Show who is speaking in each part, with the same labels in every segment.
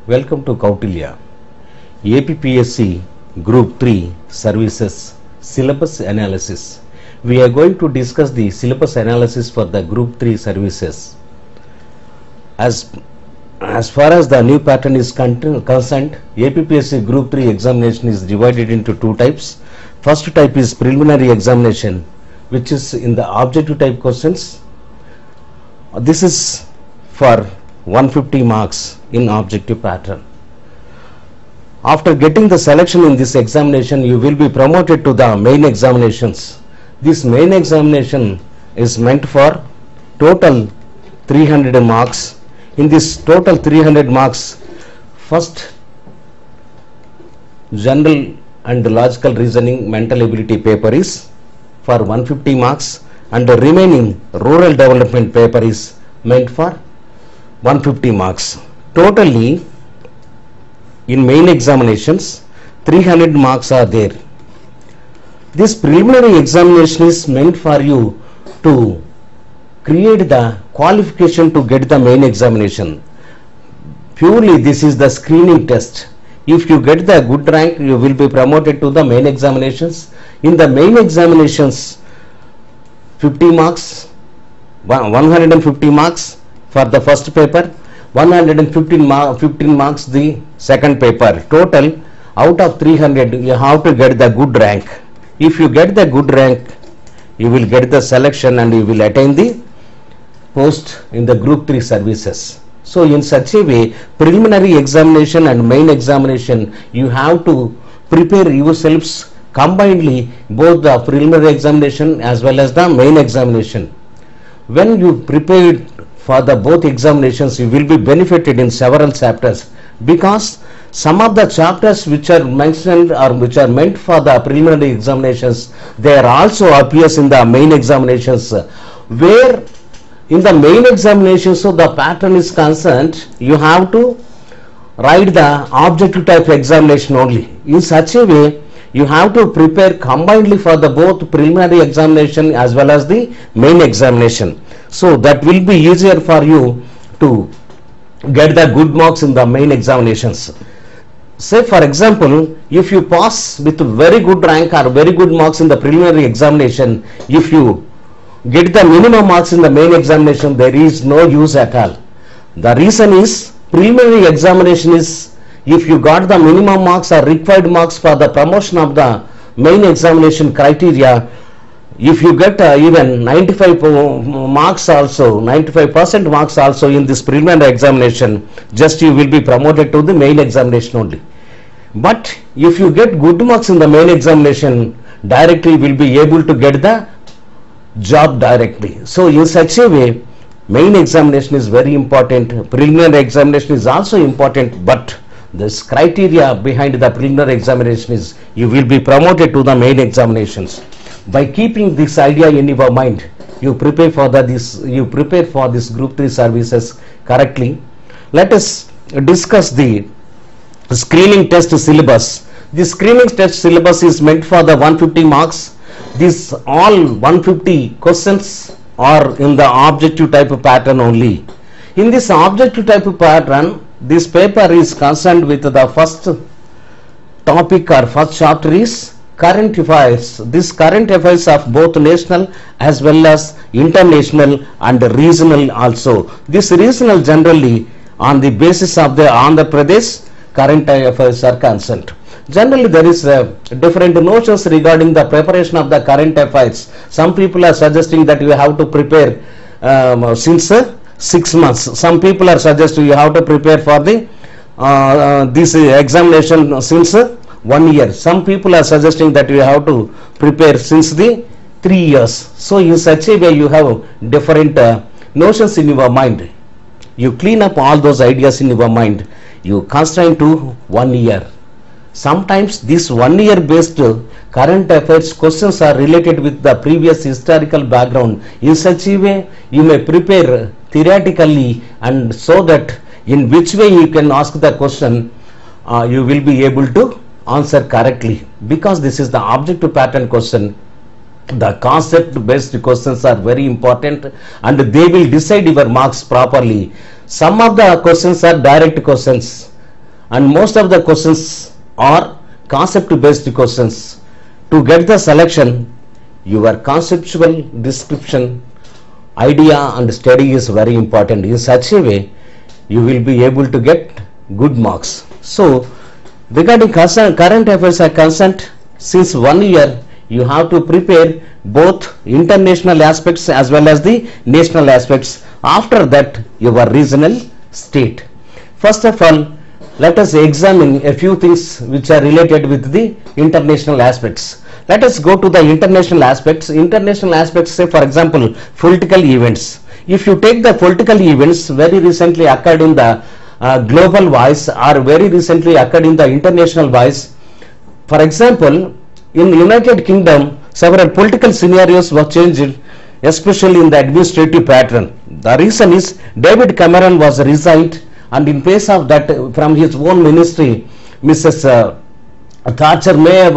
Speaker 1: Welcome to Kautilya. APPSC Group 3 Services Syllabus Analysis. We are going to discuss the syllabus analysis for the Group 3 services. As far as the new pattern is concerned, APPSC Group 3 examination is divided into two types. First type is preliminary examination, which is in the objective type questions. This is for 150 marks in objective pattern. After getting the selection in this examination, you will be promoted to the main examinations. This main examination is meant for total 300 marks. In this total 300 marks, first general and logical reasoning mental ability paper is for 150 marks, and the remaining rural development paper is meant for 150 marks. Totally in main examinations 300 marks are there. This preliminary examination is meant for you to create the qualification to get the main examination. Purely this is the screening test. If you get the good rank, you will be promoted to the main examinations. In the main examinations, 50 marks, 150 marks for the first paper, 115 marks the second paper. Total out of 300 you have to get the good rank. If you get the good rank, you will get the selection and you will attain the post in the Group 3 services. So in such a way, preliminary examination and main examination, you have to prepare yourselves combinedly, both the preliminary examination as well as the main examination. When you prepare for the both examinations, you will be benefited in several chapters, because some of the chapters which are mentioned or which are meant for the preliminary examinations, they are also appears in the main examinations. Where in the main examinations, so the pattern is concerned, you have to write the objective type examination only. In such a way, you have to prepare combinedly for the both preliminary examination as well as the main examination. So that will be easier for you to get the good marks in the main examinations. Say for example, if you pass with very good rank or very good marks in the preliminary examination, if you get the minimum marks in the main examination, there is no use at all. The reason is, preliminary examination is, if you got the minimum marks or required marks for the promotion of the main examination criteria, if you get even 95 marks also, 95% marks also in this preliminary examination, just you will be promoted to the main examination only. But if you get good marks in the main examination, directly you will be able to get the job directly. So in such a way, main examination is very important, preliminary examination is also important, but this criteria behind the preliminary examination is you will be promoted to the main examinations. By keeping this idea in your mind, you prepare for this Group 3 services correctly. Let us discuss the screening test syllabus. The screening test syllabus is meant for the 150 marks. These all 150 questions are in the objective type of pattern only. In this objective type of pattern, this paper is concerned with the first topic or first chapter is current affairs. This current affairs of both national as well as international and regional also. This regional generally on the basis of the Andhra Pradesh current affairs are concerned. Generally there is different notions regarding the preparation of the current affairs. Some people are suggesting that you have to prepare since 6 months. Some people are suggesting you have to prepare for the this examination since 1 year. Some people are suggesting that you have to prepare since the 3 years. So in such a way you have different notions in your mind. You clean up all those ideas in your mind. You constrain to 1 year. Sometimes this 1 year based current affairs questions are related with the previous historical background. In such a way you may prepare theoretically, and so that in which way you can ask the question, you will be able to answer correctly, because this is the objective pattern question. The concept based questions are very important and they will decide your marks properly. Some of the questions are direct questions and most of the questions are concept based questions. To get the selection, your conceptual description, idea and study is very important. In such a way, you will be able to get good marks. So, regarding current affairs are concerned, since 1 year, you have to prepare both international aspects as well as the national aspects. After that, your regional state. First of all, let us examine a few things which are related with the international aspects. Let us go to the international aspects. International aspects, say for example, political events. If you take the political events very recently occurred in the global wise or very recently occurred in the international wise, for example, in United Kingdom, several political scenarios were changed, especially in the administrative pattern. The reason is David Cameron was resigned, and in place of that, from his own ministry, Mrs. Thatcher May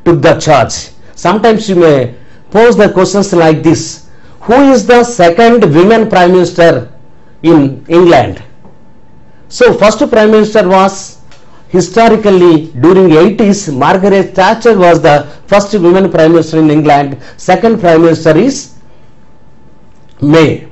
Speaker 1: took the charge. Sometimes you may pose the questions like this: who is the second women prime minister in England? So first prime minister was historically during 80s, Margaret Thatcher was the first women prime minister in England. Second prime minister is May.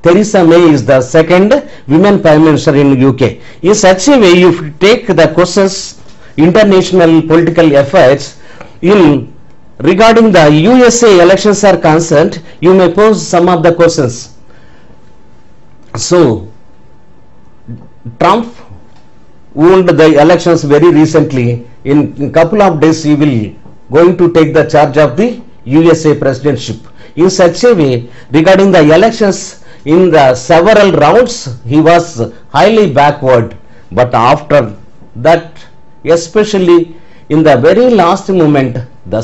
Speaker 1: Theresa May is the second women prime minister in UK. In such a way, if you take the questions international political affairs in regarding the USA elections are concerned, you may pose some of the questions. So Trump won the elections very recently. In a couple of days he will going to take the charge of the USA presidentship. In such a way, regarding the elections, in the several rounds he was highly backward, but after that, especially in the very last moment, the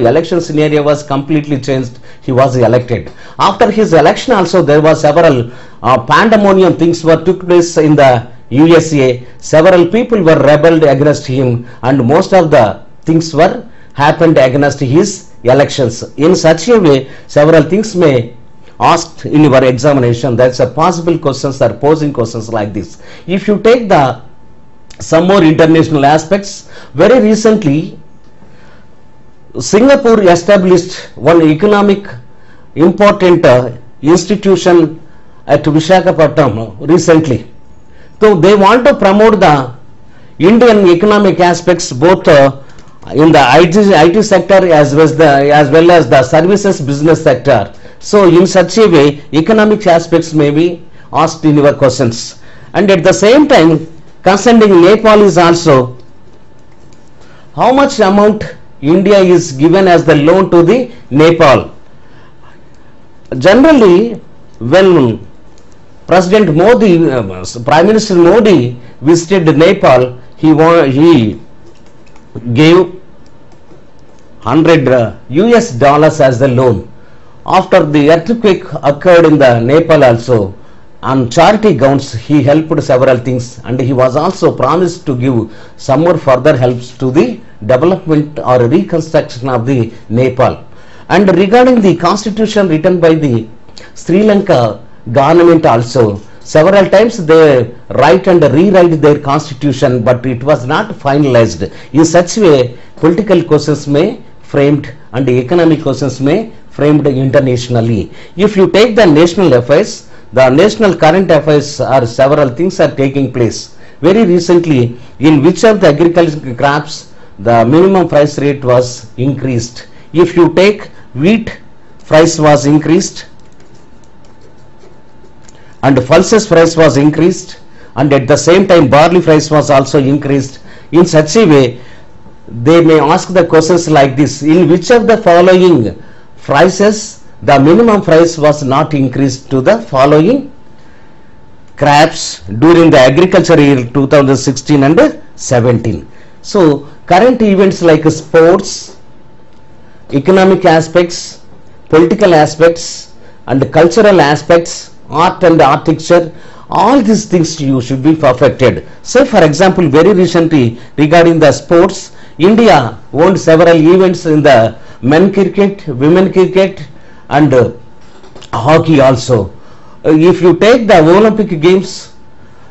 Speaker 1: election scenario was completely changed. He was elected. After his election also, there was several pandemonium things were took place in the USA. Several people were rebelled against him, and most of the things were happened against his elections. In such a way, several things may asked in your examination. That's a possible questions are posing questions like this. If you take the some more international aspects, very recently Singapore established one economic important institution at Visakhapatnam recently. So they want to promote the Indian economic aspects both in the IT sector as well as the services business sector. So in such a way, economic aspects may be asked in your questions. And at the same time, concerning Nepal is also, how much amount India is given as the loan to the Nepal. Generally, when President Modi, Prime Minister Modi visited Nepal, he gave $100 as the loan. After the earthquake occurred in the Nepal also, on charity grounds he helped several things, and he was also promised to give some more further helps to the development or reconstruction of the Nepal. And regarding the constitution written by the Sri Lanka government also, several times they write and rewrite their constitution, but it was not finalized. In such way, political questions may framed and economic questions may framed internationally. If you take the national affairs, the national current affairs are several things are taking place. Very recently, in which of the agricultural crops the minimum price rate was increased. If you take wheat, price was increased, and pulses price was increased, and at the same time barley price was also increased. In such a way, they may ask the questions like this: in which of the following prices the minimum price was not increased to the following crops during the agriculture year 2016 and 17. So current events like sports, economic aspects, political aspects and cultural aspects, art and architecture, all these things you should be perfected. Say for example, very recently regarding the sports, India won several events in the men cricket, women cricket and hockey also. If you take the Olympic Games,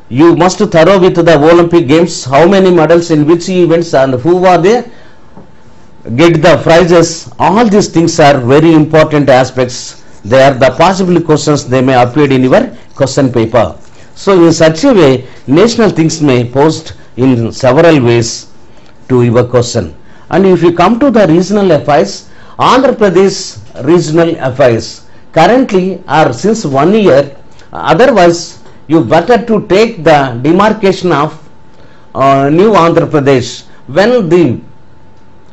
Speaker 1: you must thorough with the Olympic Games, how many medals in which events and who are they get the prizes. All these things are very important aspects. They are the possible questions, they may appear in your question paper. So in such a way, national things may post in several ways to your question. And if you come to the regional affairs, Andhra Pradesh regional affairs currently are since 1 year, otherwise you better to take the demarcation of new Andhra Pradesh when the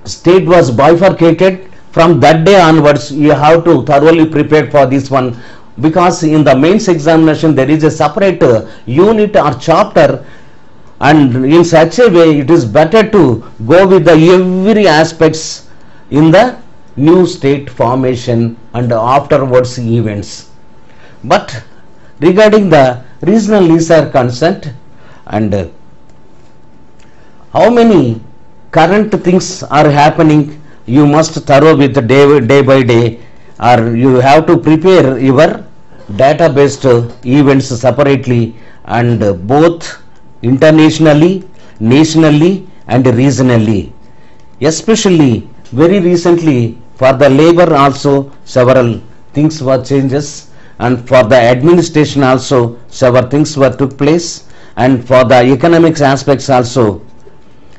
Speaker 1: state was bifurcated. From that day onwards, you have to thoroughly prepare for this one, because in the mains examination there is a separate unit or chapter, and in such a way it is better to go with the every aspects in the new state formation and afterwards events. But regarding the regional is are concerned, and how many current things are happening, you must thorough with day by day, or you have to prepare your data-based events separately, and both internationally, nationally and regionally. Especially very recently for the labor also several things were changes, and for the administration also several things were took place, and for the economics aspects also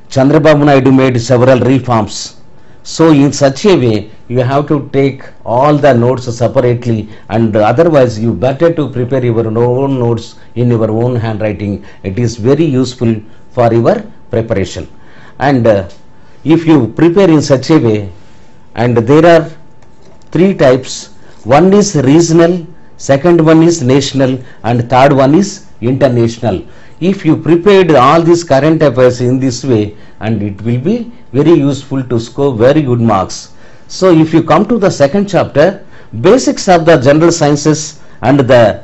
Speaker 1: Chandrababu Naidu made several reforms. So in such a way you have to take all the notes separately, and otherwise you better to prepare your own notes in your own handwriting. It is very useful for your preparation. And if you prepare in such a way, and there are 3 types, one is regional, second one is national, and third one is international. If you prepared all these current affairs in this way, and it will be very useful to score very good marks. So if you come to the second chapter, basics of the general sciences and the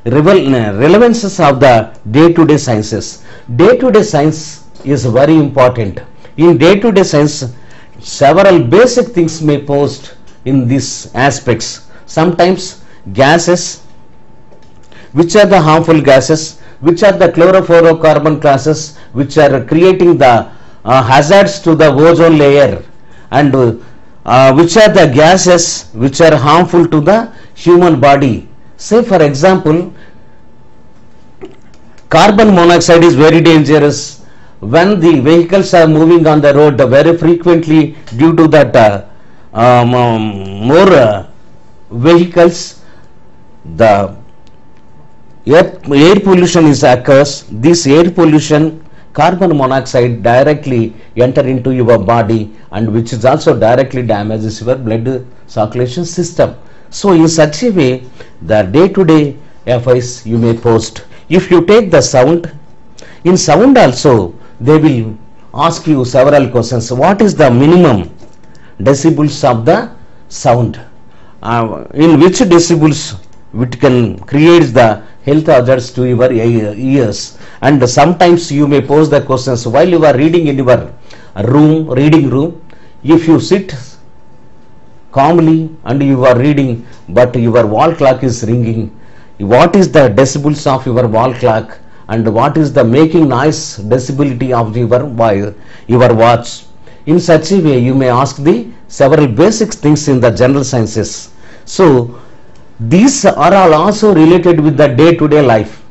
Speaker 1: relevances of the day-to-day sciences. Day-to-day science is very important. In day-to-day science, several basic things may post in these aspects. Sometimes gases, which are the harmful gases, which are the chlorofluorocarbon gases, which are creating the hazards to the ozone layer, and which are the gases which are harmful to the human body. Say for example, carbon monoxide is very dangerous. When the vehicles are moving on the road very frequently, due to that more vehicles, the air pollution is occurs. This air pollution, carbon monoxide directly enter into your body, and which is also directly damages your blood circulation system. So in such a way, the day-to-day affairs you may post. If you take the sound, in sound also they will ask you several questions. What is the minimum decibels of the sound? In which decibels it can create the health hazards to your ears? And sometimes you may pose the questions while you are reading in your reading room. If you sit calmly and you are reading, but your wall clock is ringing, what is the decibels of your wall clock, and what is the making noise decibelity of your watch? In such a way you may ask the several basic things in the general sciences. So these are all also related with the day-to-day life.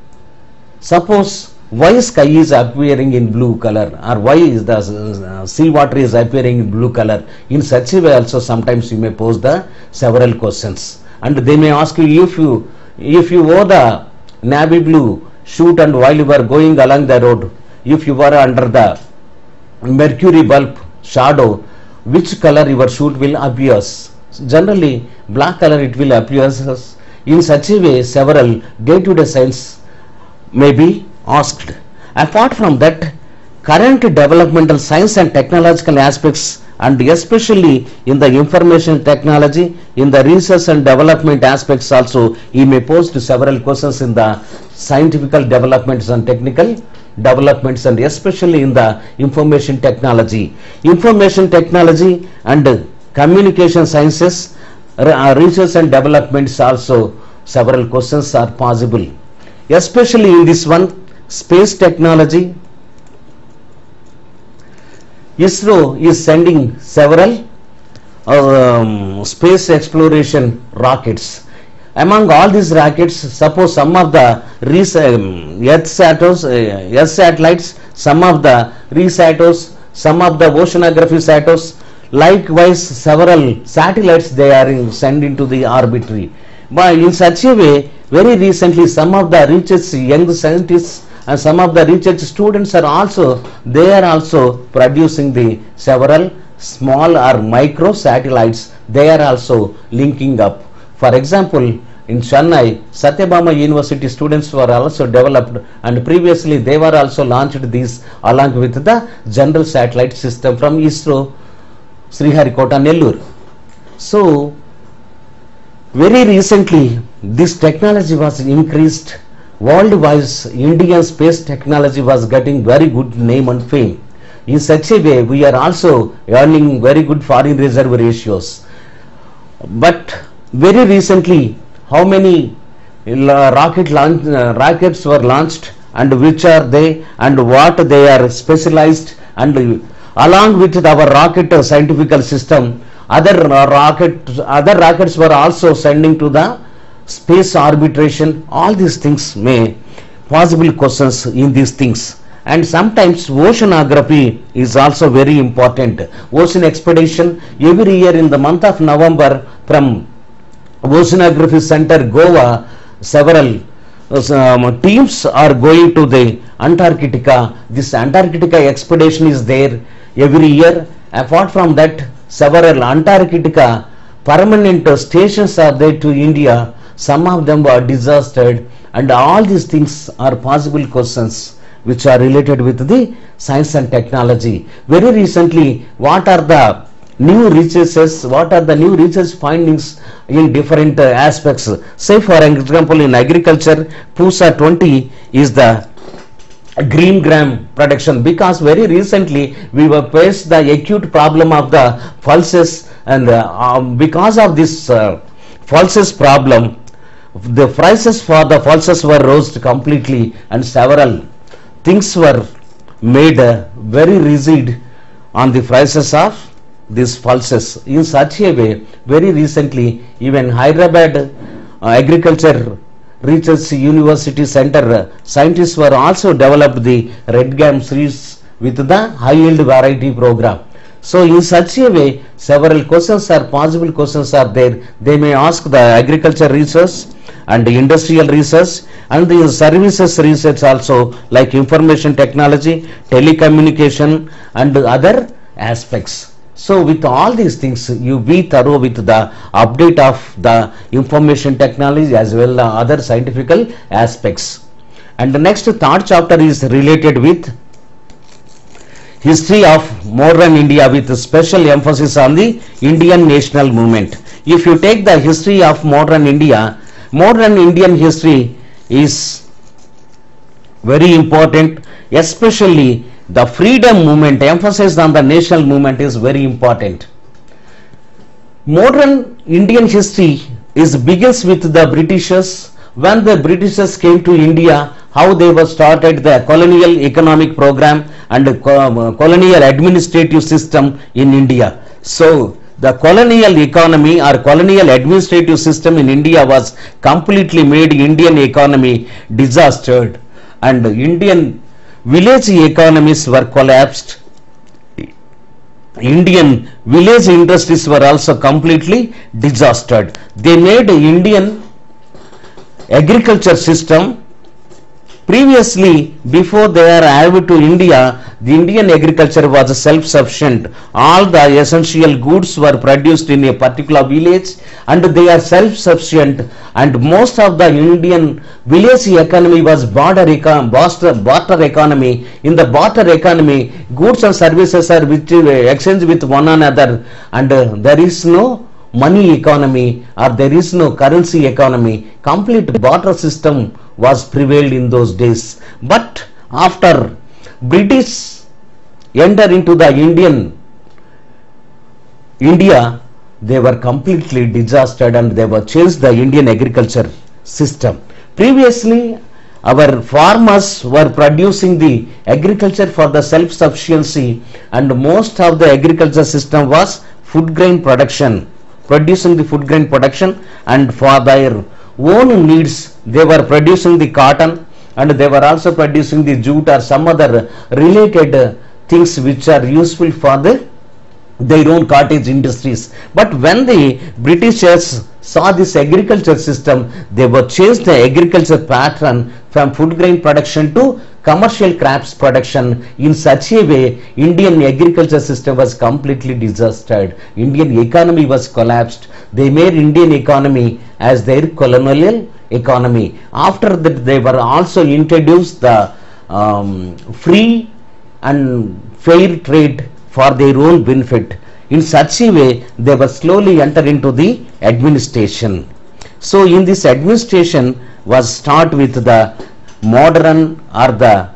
Speaker 1: Suppose why sky is appearing in blue color, or why is the sea water is appearing in blue color? In such a way also sometimes you may pose the several questions, and they may ask you, if you wore the navy blue suit and while you are going along the road, if you were under the mercury bulb shadow, which color your suit will appear? Generally black color it will appear. In such a way several day-to-day science may be asked. Apart from that, current developmental science and technological aspects, and especially in the information technology, in the research and development aspects also, he may pose several questions in the scientific developments and technical developments, and especially in the information technology and communication sciences, research and developments also several questions are possible. Especially in this one, Space technology. ISRO is sending several space exploration rockets. Among all these rockets, suppose some of the Earth satellites, some of the RESATOS, some of the oceanography SATOS, likewise several satellites they are sent into the orbitary. But in such a way, very recently some of the research young scientists and some of the research students are also producing the several small or micro satellites. They are also linking up. For example, in Chennai, Satyabama University students were also developed, and previously they were also launched these along with the general satellite system from ISRO, Sriharikota, Nellore. So very recently this technology was increased. Worldwide, Indian space technology was getting very good name and fame. In such a way, we are also earning very good foreign reserve ratios. But very recently, how many rockets were launched, and which are they, and what they are specialized, and along with our rocket scientific system, other rockets were also sending to the space arbitration. All these things may possible questions in these things. And sometimes oceanography is also very important. Ocean expedition, every year in the month of November from Oceanography Center, Goa, several teams are going to the Antarctica. This Antarctica expedition is there every year. Apart from that, several Antarctica permanent stations are there to India. Some of them are disastered, and all these things are possible questions which are related with the science and technology. Very recently, what are the new researches, what are the new research findings in different aspects? Say for example, in agriculture, PUSA 20 is the green gram production, because very recently we were faced the acute problem of the pulses, and because of this pulses problem, the prices for the pulses were rose completely, and several things were made very rigid on the prices of these pulses. In such a way, very recently, even Hyderabad Agriculture Research University Center scientists were also developed the red gram seeds with the high yield variety program. So in such a way, several questions are possible questions are there. They may ask the agriculture research and the industrial research and the services research also, like information technology, telecommunication and other aspects. So with all these things, you be thorough with the update of the information technology as well as other scientific aspects. And the next third chapter is related with history of modern India, with special emphasis on the Indian national movement. If you take the history of modern India, modern Indian history is very important, especially the freedom movement. Emphasis on the national movement is very important. Modern Indian history begins with the Britishers. When the Britishers came to India, how they were started the colonial economic program and colonial administrative system in India. So the colonial economy or colonial administrative system in India was completely made Indian economy disastered, and Indian village economies were collapsed. Indian village industries were also completely disastered. They made Indian agriculture system. Previously, before they arrived to India, the Indian agriculture was self-sufficient. All the essential goods were produced in a particular village, and they are self-sufficient. And most of the Indian village economy was barter economy. In the barter economy, goods and services are exchanged with one another, and there is no money economy or there is no currency economy. Complete barter system was prevailed in those days. But after British enter into the India, they were completely disastered and they were changed the Indian agriculture system. Previously, our farmers were producing the agriculture for the self-sufficiency, and most of the agriculture system was food grain production, producing the food grain production, and for their own needs they were producing the cotton, and they were also producing the jute or some other related things which are useful for their own cottage industries. But when the Britishers saw this agriculture system, they were changed the agriculture pattern from food grain production to commercial crops production. In such a way, Indian agriculture system was completely disastered. Indian economy was collapsed. They made Indian economy as their colonial economy. After that, they were also introduced the free and fair trade for their own benefit. In such a way, they were slowly enter into the administration. So in this administration was start with the modern or the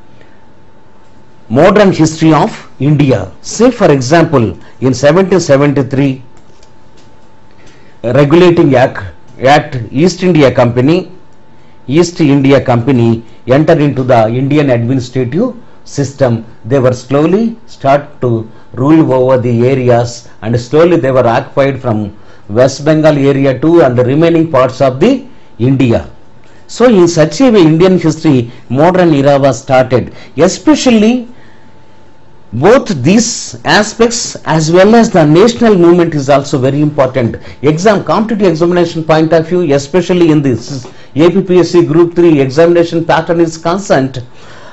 Speaker 1: modern history of India. Say for example, in 1773, regulating act East India Company entered into the Indian administrative system. They were slowly start to rule over the areas, and slowly they were occupied from West Bengal area too and the remaining parts of the India. So in such a way, Indian history, modern era was started. Especially both these aspects as well as the national movement is also very important. Competitive examination point of view, especially in this APPSC Group 3 examination pattern is concerned,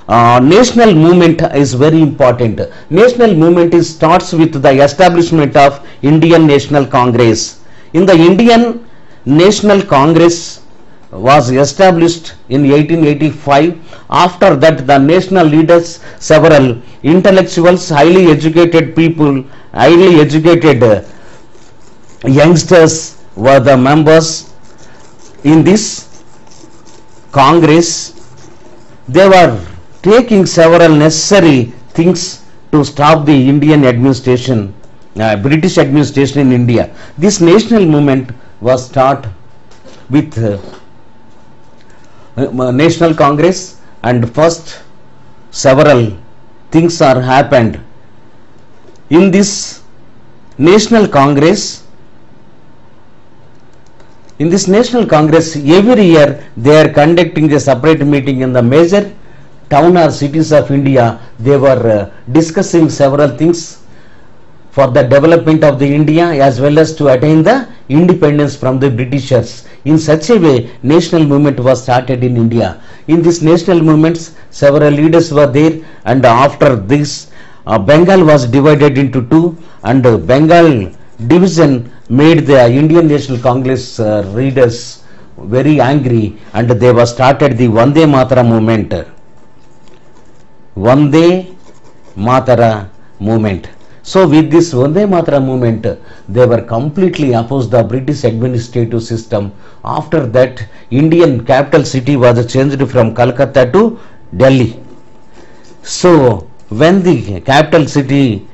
Speaker 1: national movement is very important. National movement starts with the establishment of Indian National Congress. In the Indian National Congress was established in 1885. After that, the national leaders, several intellectuals, highly educated people, highly educated youngsters were the members in this Congress. They were taking several necessary things to stop the Indian administration, British administration in India. This national movement was started with National Congress, and first several things are happened. In this National Congress, every year they are conducting a separate meeting in the major town or cities of India. They were discussing several things for the development of the India as well as to attain the independence from the Britishers. In such a way, national movement was started in India. In this national movements, several leaders were there, and after this, Bengal was divided into two, and Bengal division made the Indian National Congress leaders very angry, and they were started the Vande Matara movement. Vande Matara movement. So with this Vande Matara movement, they were completely opposed the British administrative system. After that, Indian capital city was changed from Calcutta to Delhi. So when the capital city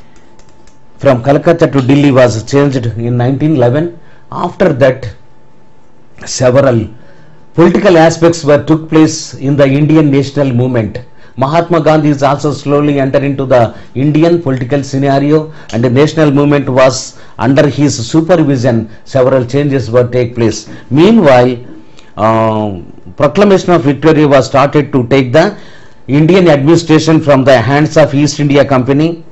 Speaker 1: from Calcutta to Delhi was changed in 1911, after that several political aspects took place in the Indian national movement. Mahatma Gandhi is also slowly entered into the Indian political scenario, and the national movement was under his supervision. Several changes were take place. Meanwhile, proclamation of victory was started to take the Indian administration from the hands of East India Company,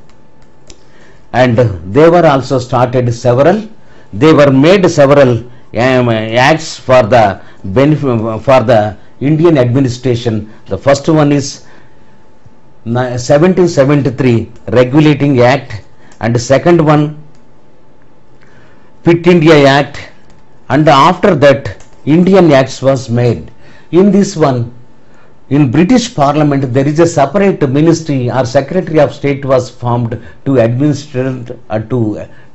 Speaker 1: and they were also started several. They were made several acts for the benefit for the Indian administration. The first one is 1773 Regulating Act, and the second one Fit India Act, and after that Indian Acts was made. In this one, in British Parliament, there is a separate ministry or Secretary of State was formed to administer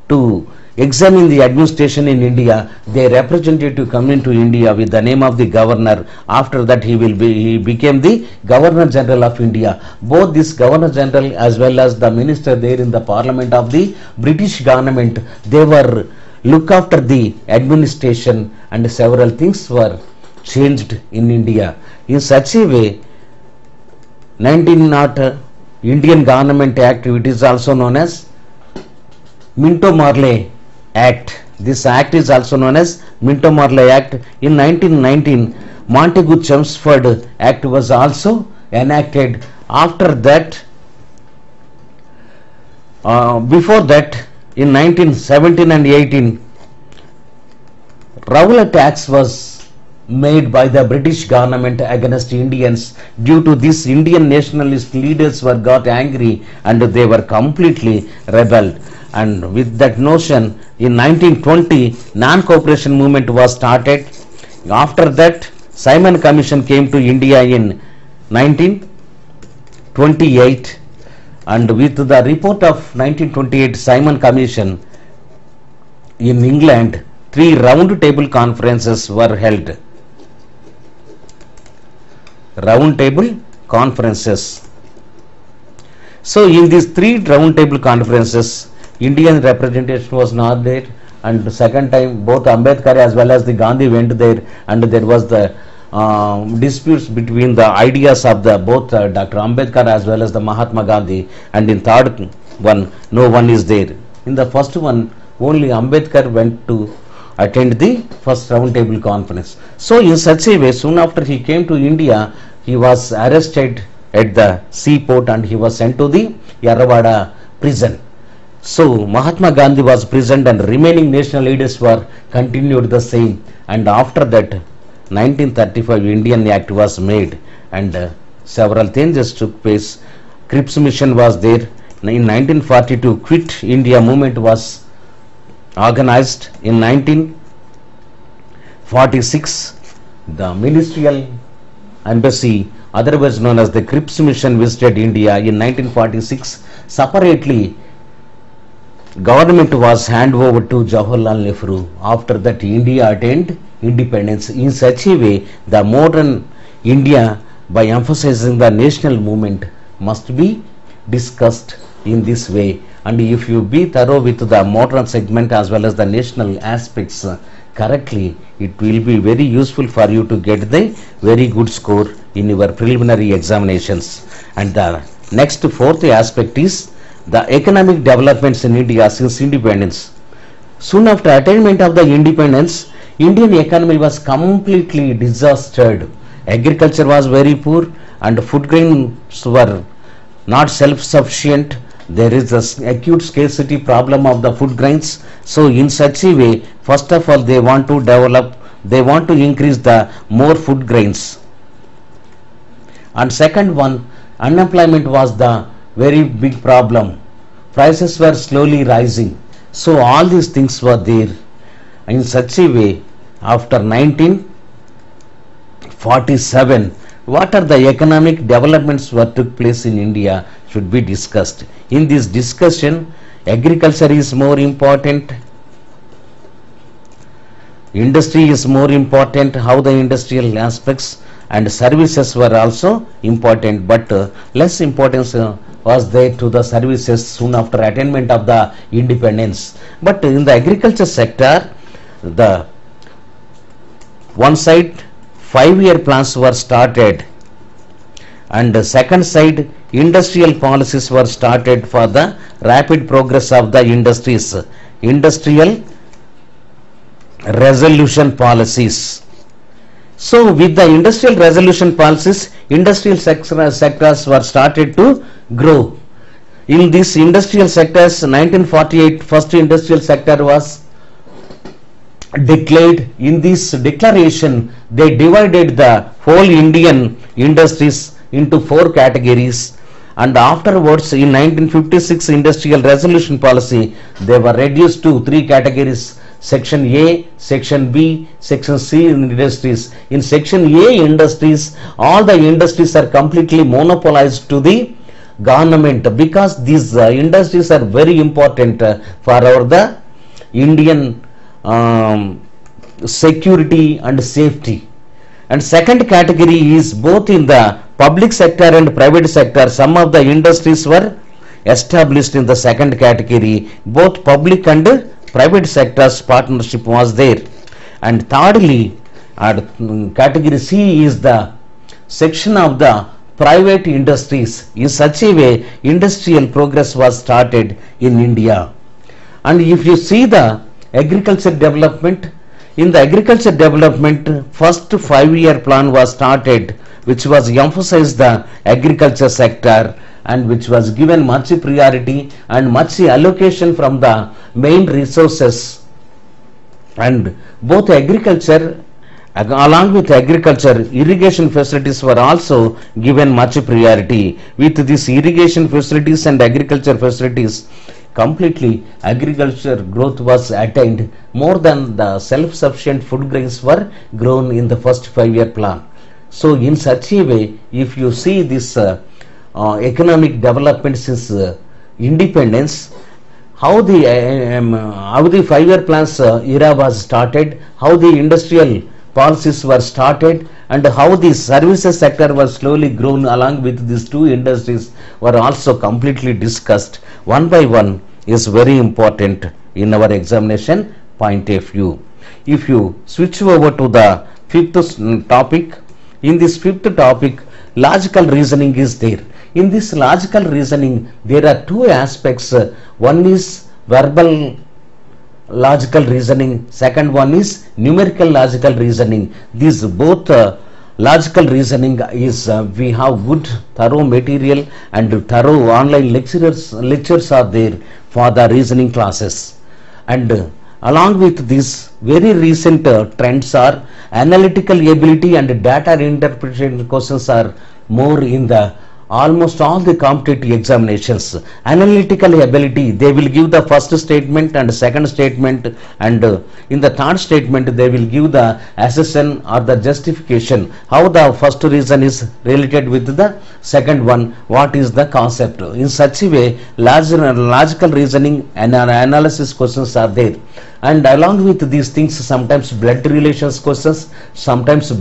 Speaker 1: to examine the administration in India. Their representative come into India with the name of the governor. After that, he became the Governor General of India. Both this Governor General as well as the minister there in the Parliament of the British government, they were look after the administration, and several things were changed in India. In such a way, 1900 Indian Government Act, it is also known as Minto-Morley Act. This act is also known as Minto-Morley Act. In 1919, Montagu-Chelmsford Act was also enacted. After that, before that, in 1917 and 18, Rowlatt tax was made by the British government against Indians. Due to this, Indian nationalist leaders were got angry and they were completely rebelled. And with that notion, in 1920, non-cooperation movement was started. After that, Simon Commission came to India in 1928, and with the report of 1928 Simon Commission in England, 3 round table conferences were held. Round table conferences. So in these 3 round table conferences, Indian representation was not there, and the second time both Ambedkar as well as the Gandhi went there, and there was the disputes between the ideas of the both Dr. Ambedkar as well as the Mahatma Gandhi, and in third one no one is there. In the first one only Ambedkar went to attend the first round table conference. So in such a way, soon after he came to India, he was arrested at the seaport and he was sent to the Yarrawada prison. So Mahatma Gandhi was prisoned and remaining national leaders were continued the same, and after that 1935 Indian Act was made, and several changes took place. Cripps Mission was there. In 1942 Quit India movement was organized. In 1946 the ministerial embassy, otherwise known as the Cripps Mission, visited India. In 1946 separately government was handed over to Jawaharlal Nehru. After that India attained independence. In such a way, the modern India, by emphasizing the national movement, must be discussed in this way. And if you be thorough with the modern segment as well as the national aspects correctly, it will be very useful for you to get the very good score in your preliminary examinations. And the next 4th aspect is the economic developments in India since independence. Soon after attainment of the independence, Indian economy was completely disastered. Agriculture was very poor and food grains were not self-sufficient. There is an acute scarcity problem of the food grains. So in such a way, first of all, they want to increase the more food grains. And second one, unemployment was the very big problem. Prices were slowly rising. So all these things were there. In such a way, after 1947, what are the economic developments that took place in India should be discussed. In this discussion, agriculture is more important, industry is more important, how the industrial aspects and services were also important, but less importance was there to the services soon after attainment of the independence. But in the agriculture sector, the one side 5-year plans were started, and the second side industrial policies were started for the rapid progress of the industries, industrial resolution policies. So with the industrial resolution policies, industrial sectors were started to grow. In these industrial sectors, 1948 first industrial sector was declared. In this declaration, they divided the whole Indian industries into 4 categories, and afterwards in 1956 industrial resolution policy, they were reduced to 3 categories: Section A, Section B, Section C industries. In Section A industries, all the industries are completely monopolized to the government, because these industries are very important for the Indian security and safety. And second category is both in the public sector and private sector. Some of the industries were established in the second category. Both public and private sectors partnership was there. And thirdly, And category C is the section of the private industries. In such a way, industrial progress was started in India. And if you see the agriculture development, in the agriculture development, first 5-year plan was started, which was emphasized the agriculture sector and which was given much priority and much allocation from the main resources. And both agriculture, along with agriculture, irrigation facilities were also given much priority. With these irrigation facilities and agriculture facilities, completely agriculture growth was attained. More than the self-sufficient food grains were grown in the first 5-year plan. So in such a way, if you see this economic development since independence, how the 5-year plans era was started, how the industrial policies were started, and how the services sector was slowly grown along with these two industries were also completely discussed one by one, is very important in our examination point of view. If you switch over to the fifth topic, in this fifth topic, logical reasoning is there. In this logical reasoning, there are two aspects. One is verbal logical reasoning, second one is numerical logical reasoning. These both logical reasoning is we have good thorough material and thorough online lectures are there for the reasoning classes. And along with this, very recent trends are analytical ability and data interpretation questions are more in the almost all the competitive examinations. Analytical ability, they will give the first statement and second statement, and in the third statement they will give the assertion or the justification, how the first reason is related with the second one, what is the concept. In such a way, logical reasoning and analysis questions are there. And along with these things, sometimes blood relations questions, sometimes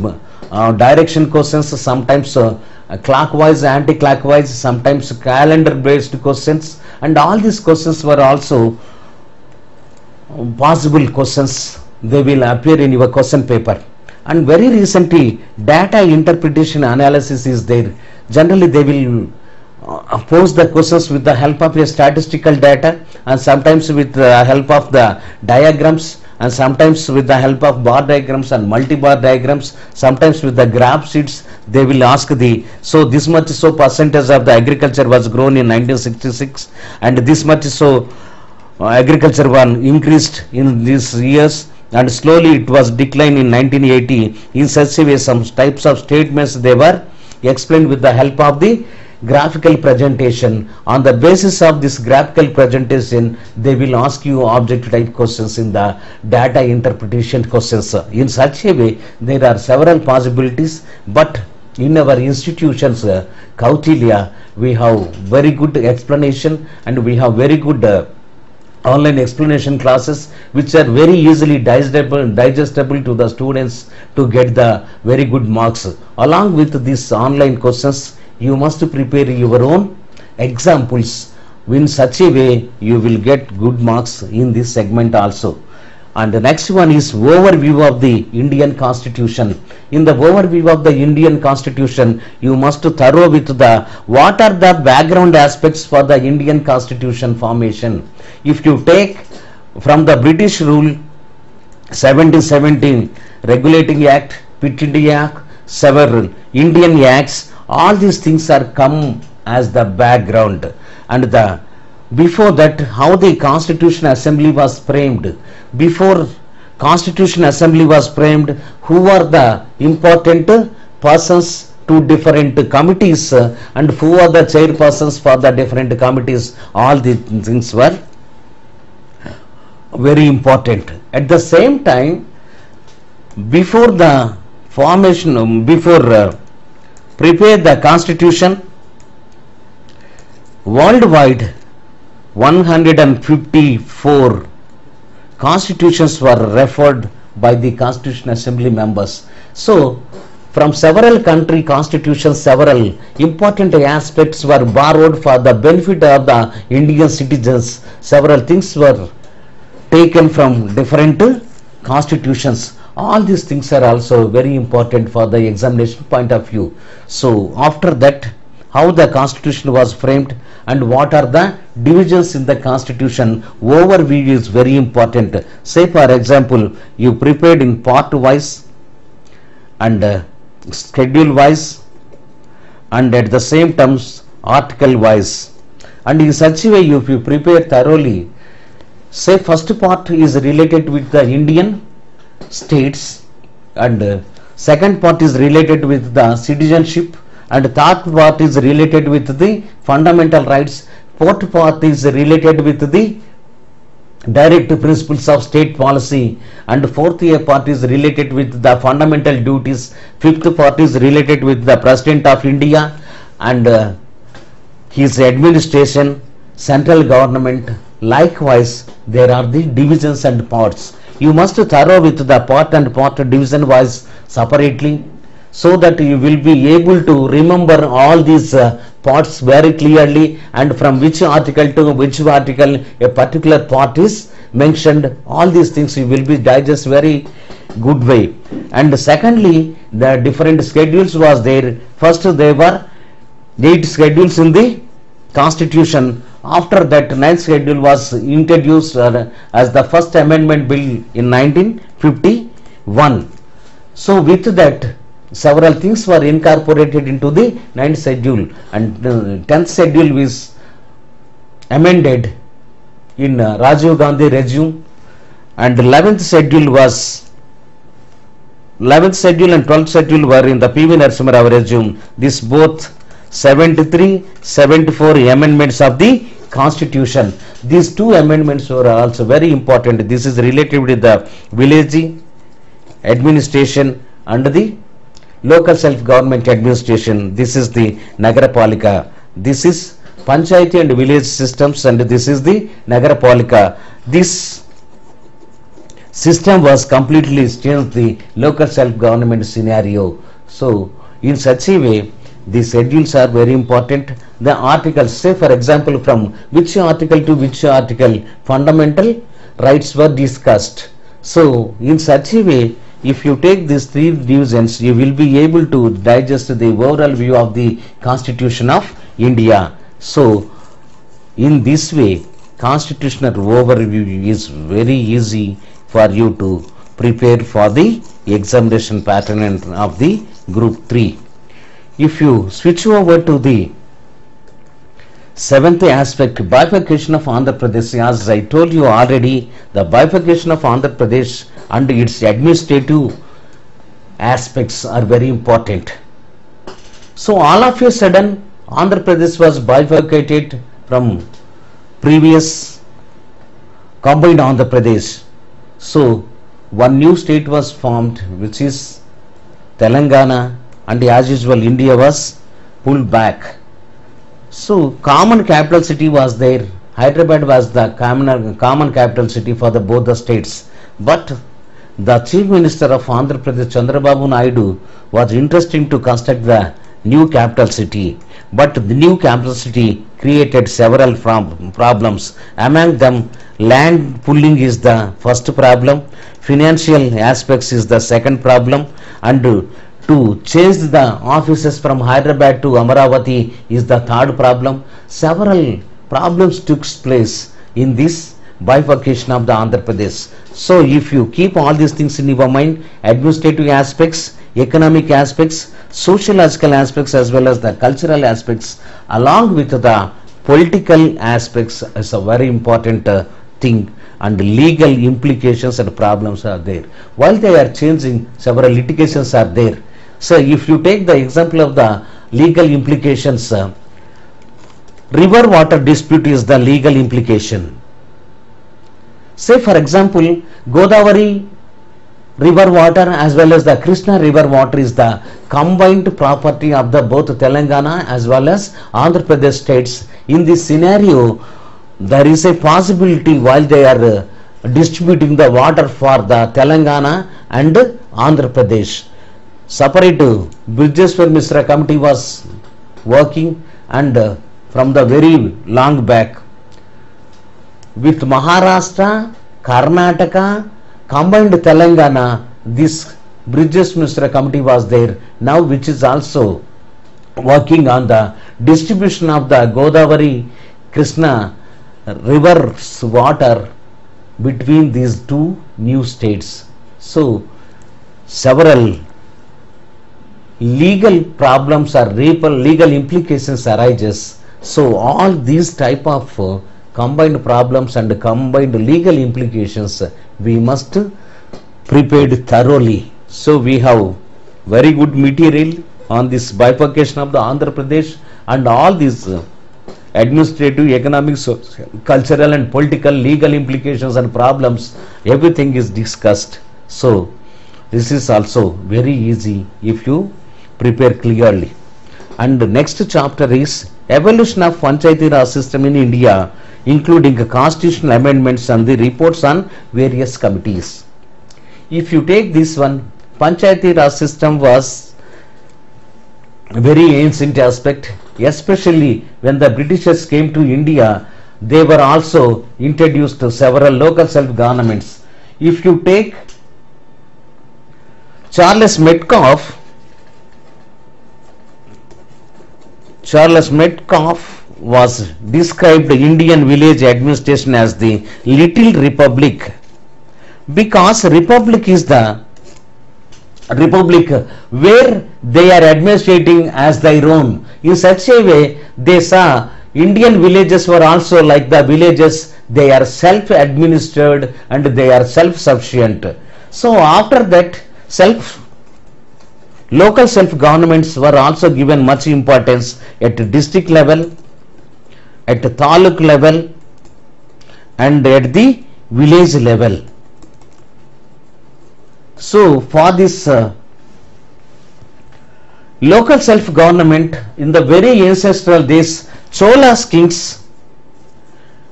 Speaker 1: direction questions, sometimes clockwise, anti-clockwise, sometimes calendar based questions, and all these questions were also possible questions. They will appear in your question paper. And very recently, data interpretation analysis is there. Generally they will pose the questions with the help of a statistical data, and sometimes with the help of the diagrams, and sometimes with the help of bar diagrams and multi-bar diagrams, sometimes with the graph sheets. They will ask the, so this much so percentage of the agriculture was grown in 1966, and this much so agriculture one increased in these years, and slowly it was declined in 1980. In such a way, some types of statements they were explained with the help of the graphical presentation. On the basis of this graphical presentation, they will ask you object type questions in the data interpretation questions. In such a way, there are several possibilities, but in our institutions, Kautilya, we have very good explanation, and we have very good online explanation classes which are very easily digestible to the students to get the very good marks. Along with these online questions, you must prepare your own examples. In such a way, you will get good marks in this segment also. And the next one is overview of the Indian Constitution. In the overview of the Indian Constitution, you must thorough with the what are the background aspects for the Indian Constitution formation. If you take from the British rule 1717 Regulating Act, Pitt India Act, several Indian acts, all these things are come as the background. And the before that, how the Constitution Assembly was framed. Before Constitution Assembly was framed, who are the important persons to different committees, and who are the chairpersons for the different committees. All the things were very important. At the same time, before the formation, prepare the Constitution, worldwide 154 constitutions were referred by the Constitution Assembly members. So from several country constitutions, several important aspects were borrowed for the benefit of the Indian citizens. Several things were taken from different constitutions. All these things are also very important for the examination point of view. So after that, how the constitution was framed and what are the divisions in the constitution, overview is very important. Say for example, you prepared in part wise and schedule wise and at the same terms article wise, and in such a way if you prepare thoroughly, say first part is related with the Indian states and second part is related with the citizenship and third part is related with the fundamental rights, fourth part is related with the direct principles of state policy, and fourth part is related with the fundamental duties, fifth part is related with the President of India and his administration, central government. Likewise, there are the divisions and parts. You must thorough with the part and part division wise separately, so that you will be able to remember all these parts very clearly, and from which article to which article a particular part is mentioned. All these things you will be digest very good way. And secondly, the different schedules was there. First there were 8 schedules in the constitution. After that, 9th schedule was introduced as the first amendment bill in 1951. So with that, several things were incorporated into the 9th schedule, and 10th schedule is amended in Rajiv Gandhi regime, and 11th schedule and 12th schedule were in the PV Narasimha Rao regime. This both 73, 74 amendments of the constitution. These 2 amendments were also very important. This is related with the village administration and the local self-government administration. This is the Nagarapalika. This is Panchayati and village systems, and this is the Nagarapalika. This system was completely changed the local self-government scenario. So in such a way, the schedules are very important. The articles, say for example, from which article to which article fundamental rights were discussed. So in such a way, if you take these 3 divisions, you will be able to digest the overall view of the Constitution of India. So in this way, constitutional overview is very easy for you to prepare for the examination pattern of the group 3. If you switch over to the 7th aspect, bifurcation of Andhra Pradesh, as I told you already, the bifurcation of Andhra Pradesh and its administrative aspects are very important. So all of a sudden, Andhra Pradesh was bifurcated from previous combined Andhra Pradesh. So one new state was formed, which is Telangana, and as usual India was pulled back. So common capital city was there. Hyderabad was the common capital city for both the states. But the Chief Minister of Andhra Pradesh, Chandrababu Naidu, was interested to construct the new capital city. But the new capital city created several problems. Among them, land pooling is the first problem, financial aspects is the second problem, and to change the offices from Hyderabad to Amaravati is the third problem. Several problems took place in this bifurcation of the Andhra Pradesh. So if you keep all these things in your mind, administrative aspects, economic aspects, sociological aspects, as well as the cultural aspects, along with the political aspects, is a very important thing, and legal implications and problems are there. While they are changing, several litigations are there. So if you take the example of the legal implications, river water dispute is the legal implication. Say for example, Godavari river water as well as the Krishna river water is the combined property of the both Telangana as well as Andhra Pradesh states. In this scenario, there is a possibility while they are distributing the water for the Telangana and Andhra Pradesh, separate Bridgeswar Misra committee was working, and from the very long back with Maharashtra, Karnataka, combined Telangana, this Bridges Minister Committee was there now, which is also working on the distribution of the Godavari Krishna rivers water between these two new states. So several legal problems or legal implications arises. So all these type of combined problems and combined legal implications we must prepared thoroughly. So we have very good material on this bifurcation of the Andhra Pradesh and all these administrative, economic, social, cultural and political, legal implications and problems. Everything is discussed. So this is also very easy if you prepare clearly. And the next chapter is evolution of Panchayati Raj system in India, including constitutional amendments and the reports on various committees. If you take this one, Panchayati Raj system was a very ancient aspect, especially when the Britishers came to India. They were also introduced to several local self-governments. If you take Charles Metcalfe was described Indian village administration as the little republic, because republic is the republic where they are administrating as their own. In such a way, they saw Indian villages were also like the villages, they are self-administered and they are self-sufficient. So after that, local self-governments were also given much importance at district level, at taluk level and at the village level. So for this local self-government in the very ancestral days, Cholas kings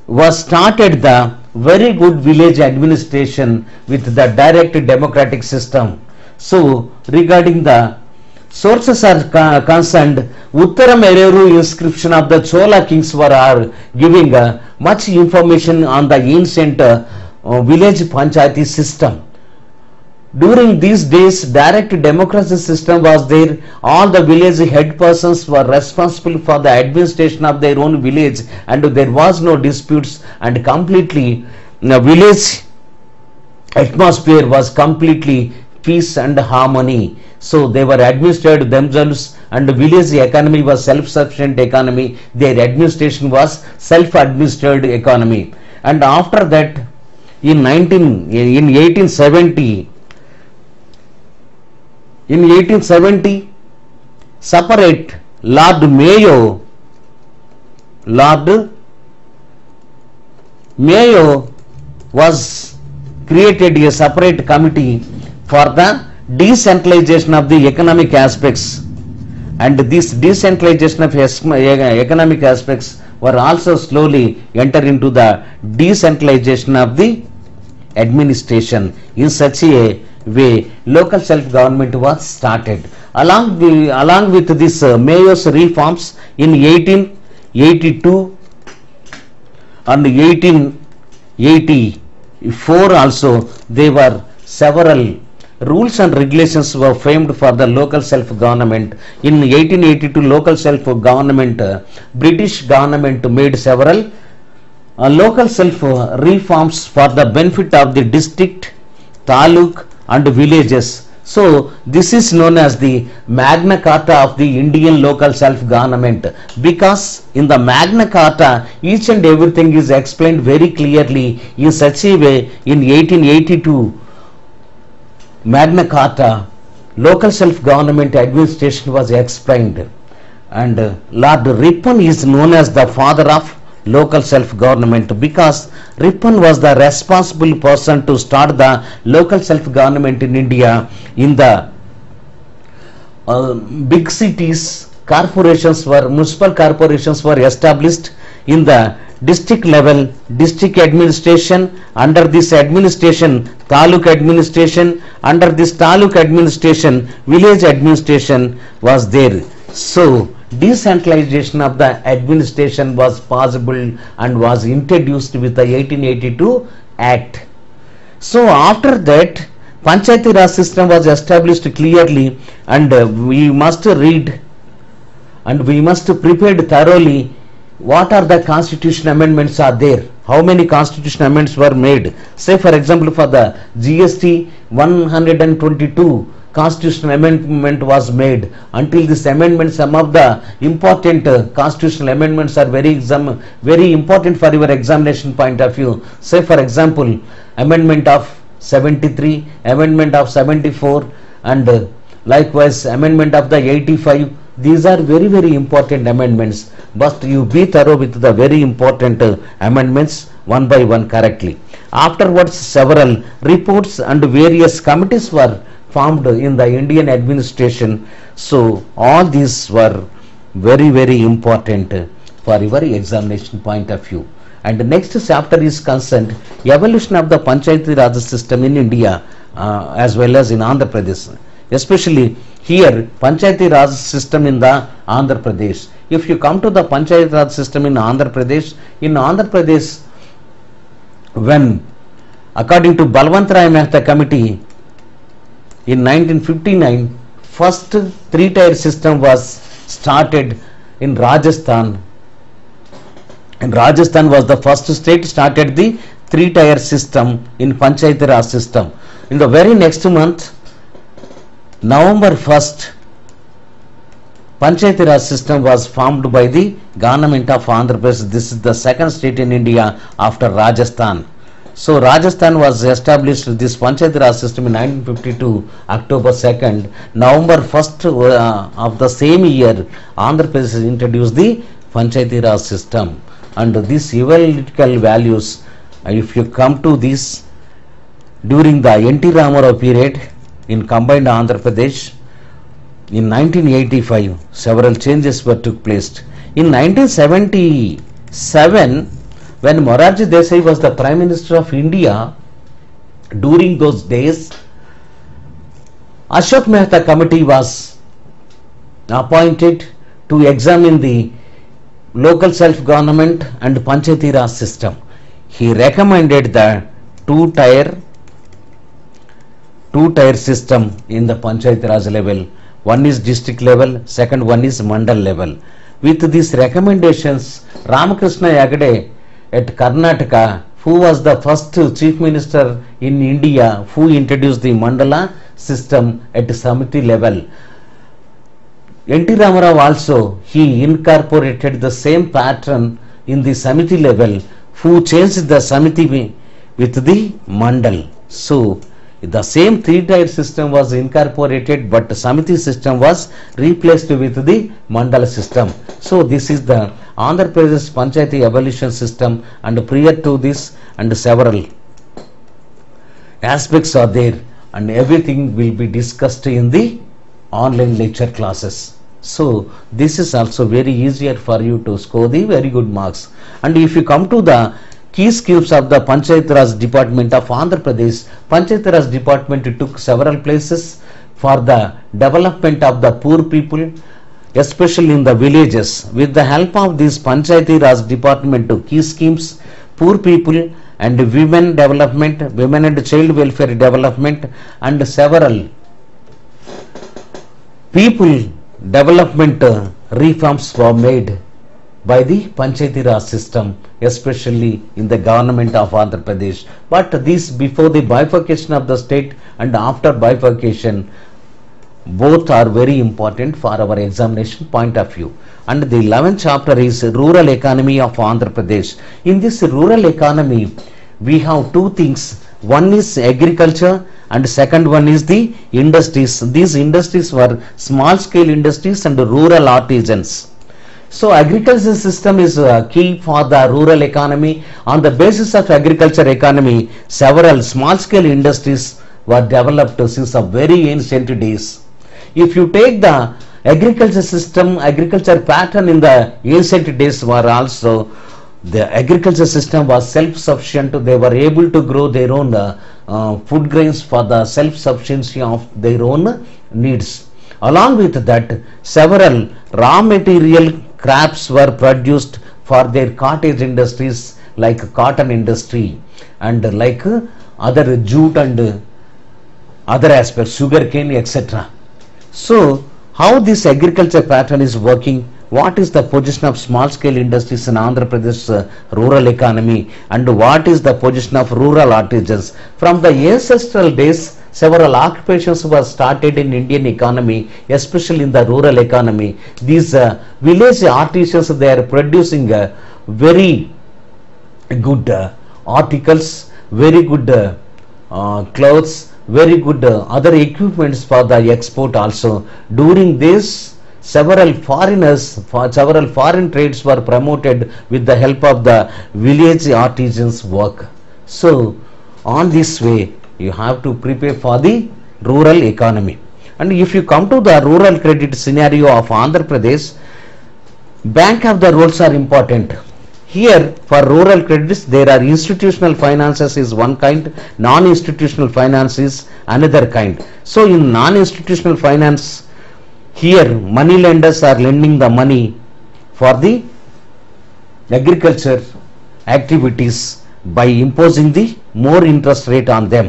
Speaker 1: was started the very good village administration with the direct democratic system. So regarding the sources are concerned, Uttaramereru inscription of the Chola kings are giving much information on the ancient village panchayati system. During these days, direct democracy system was there. All the village head persons were responsible for the administration of their own village, and there was no disputes, and completely village atmosphere was completely peace and harmony. So they were administered themselves, and the village economy was self-sufficient economy. Their administration was self-administered economy. And after that, in 1870, separate Lord Mayo was created a separate committee for the decentralization of the economic aspects, and this decentralization of economic aspects were also slowly enter into the decentralization of the administration. In such a way, local self-government was started. Along with this Mayo's reforms in 1882 and 1884 also, there were several rules and regulations were framed for the local self-government. In 1882 local self-government, British government made several local self-reforms for the benefit of the district, taluk and villages. So this is known as the Magna Carta of the Indian local self-government, because in the Magna Carta each and everything is explained very clearly. In such a way, in 1882 Magna Carta, local self-government administration was explained, and Lord Ripon is known as the father of local self-government, because Ripon was the responsible person to start the local self-government in India. In the big cities, municipal corporations were established. In the district level, district administration, under this administration taluk administration, under this taluk administration village administration was there. So decentralization of the administration was possible and was introduced with the 1882 Act. So after that, Panchayati Raj system was established clearly, and we must read and we must prepare thoroughly what are the constitution amendments are there, how many constitution amendments were made. Say for example, for the GST 122 constitutional amendment was made. Until this amendment, some of the important constitutional amendments are very important for your examination point of view. Say for example, amendment of 73, amendment of 74, and likewise amendment of the 85. These are very important amendments, but you be thorough with the very important amendments one by one correctly. Afterwards, several reports and various committees were formed in the Indian administration. So all these were very important for your examination point of view. And the next chapter is concerned evolution of the Panchayati Raj system in India as well as in Andhra Pradesh. Especially here, Panchayati Raj system in the Andhra Pradesh. If you come to the Panchayati Raj system in Andhra Pradesh, when according to Balwantrai Mehta committee in 1959, first three-tier system was started in Rajasthan. And Rajasthan was the first state started the three-tier system in Panchayati Raj system. In the very next month, November 1st, Panchayati Raj system was formed by the government of Andhra Pradesh. This is the second state in India after Rajasthan. So Rajasthan was established this Panchayati Raj system in 1952, October 2nd. November 1st of the same year, Andhra Pradesh introduced the Panchayati Raj system. And these evaluative values, if you come to this, during the N.T. Ramarao period in combined Andhra Pradesh, in 1985, several changes took place. In 1977, when Morarji Desai was the Prime Minister of India, during those days, Ashok Mehta committee was appointed to examine the local self-government and Panchayati Raj system. He recommended the two-tier system in the Panchayati Raj level. One is district level, second one is mandal level. With these recommendations, Ramakrishna Yagade at Karnataka, who was the first chief minister in India who introduced the mandala system at Samiti level. N.T. Ramarao also, he incorporated the same pattern in the Samiti level, who changed the Samiti with the mandal. So the same three-tier system was incorporated, but the Samiti system was replaced with the mandala system. So this is the Andhra Pradesh Panchayati evolution system, and prior to this and several aspects are there, and everything will be discussed in the online lecture classes. So this is also very easier for you to score the very good marks. And if you come to the key skills of the Panchayati Raj department of Andhra Pradesh, Panchayati Raj department took several places for the development of the poor people, especially in the villages. With the help of this Panchayati Raj department, key schemes, poor people and women development, women and child welfare development, and several people development reforms were made by the Panchayati Raj system, especially in the government of Andhra Pradesh. But this before the bifurcation of the state and after bifurcation, both are very important for our examination point of view. And the 11th chapter is rural economy of Andhra Pradesh. In this rural economy, we have two things. One is agriculture and second one is the industries. These industries were small scale industries and rural artisans. So agriculture system is key for the rural economy. On the basis of agriculture economy, several small scale industries were developed since a very ancient days. If you take the agriculture system, agriculture pattern in the ancient days were also, the agriculture system was self-sufficient. They were able to grow their own food grains for the self-sufficiency of their own needs. Along with that, several raw material crops were produced for their cottage industries like cotton industry and like other jute and other aspects, sugarcane, etc. So, how this agriculture pattern is working? What is the position of small scale industries in Andhra Pradesh rural economy, and what is the position of rural artisans? From the ancestral days, several occupations were started in Indian economy, especially in the rural economy. These village artisans, they are producing very good articles, very good clothes, very good other equipments for the export also. During this, several foreign trades were promoted with the help of the village artisans work. So on this way you have to prepare for the rural economy. And if you come to the rural credit scenario of Andhra Pradesh, bank of the roads are important. Here for rural credits there are institutional finances is one kind, non-institutional finance is another kind. So in non-institutional finance, here money lenders are lending the money for the agriculture activities by imposing the more interest rate on them,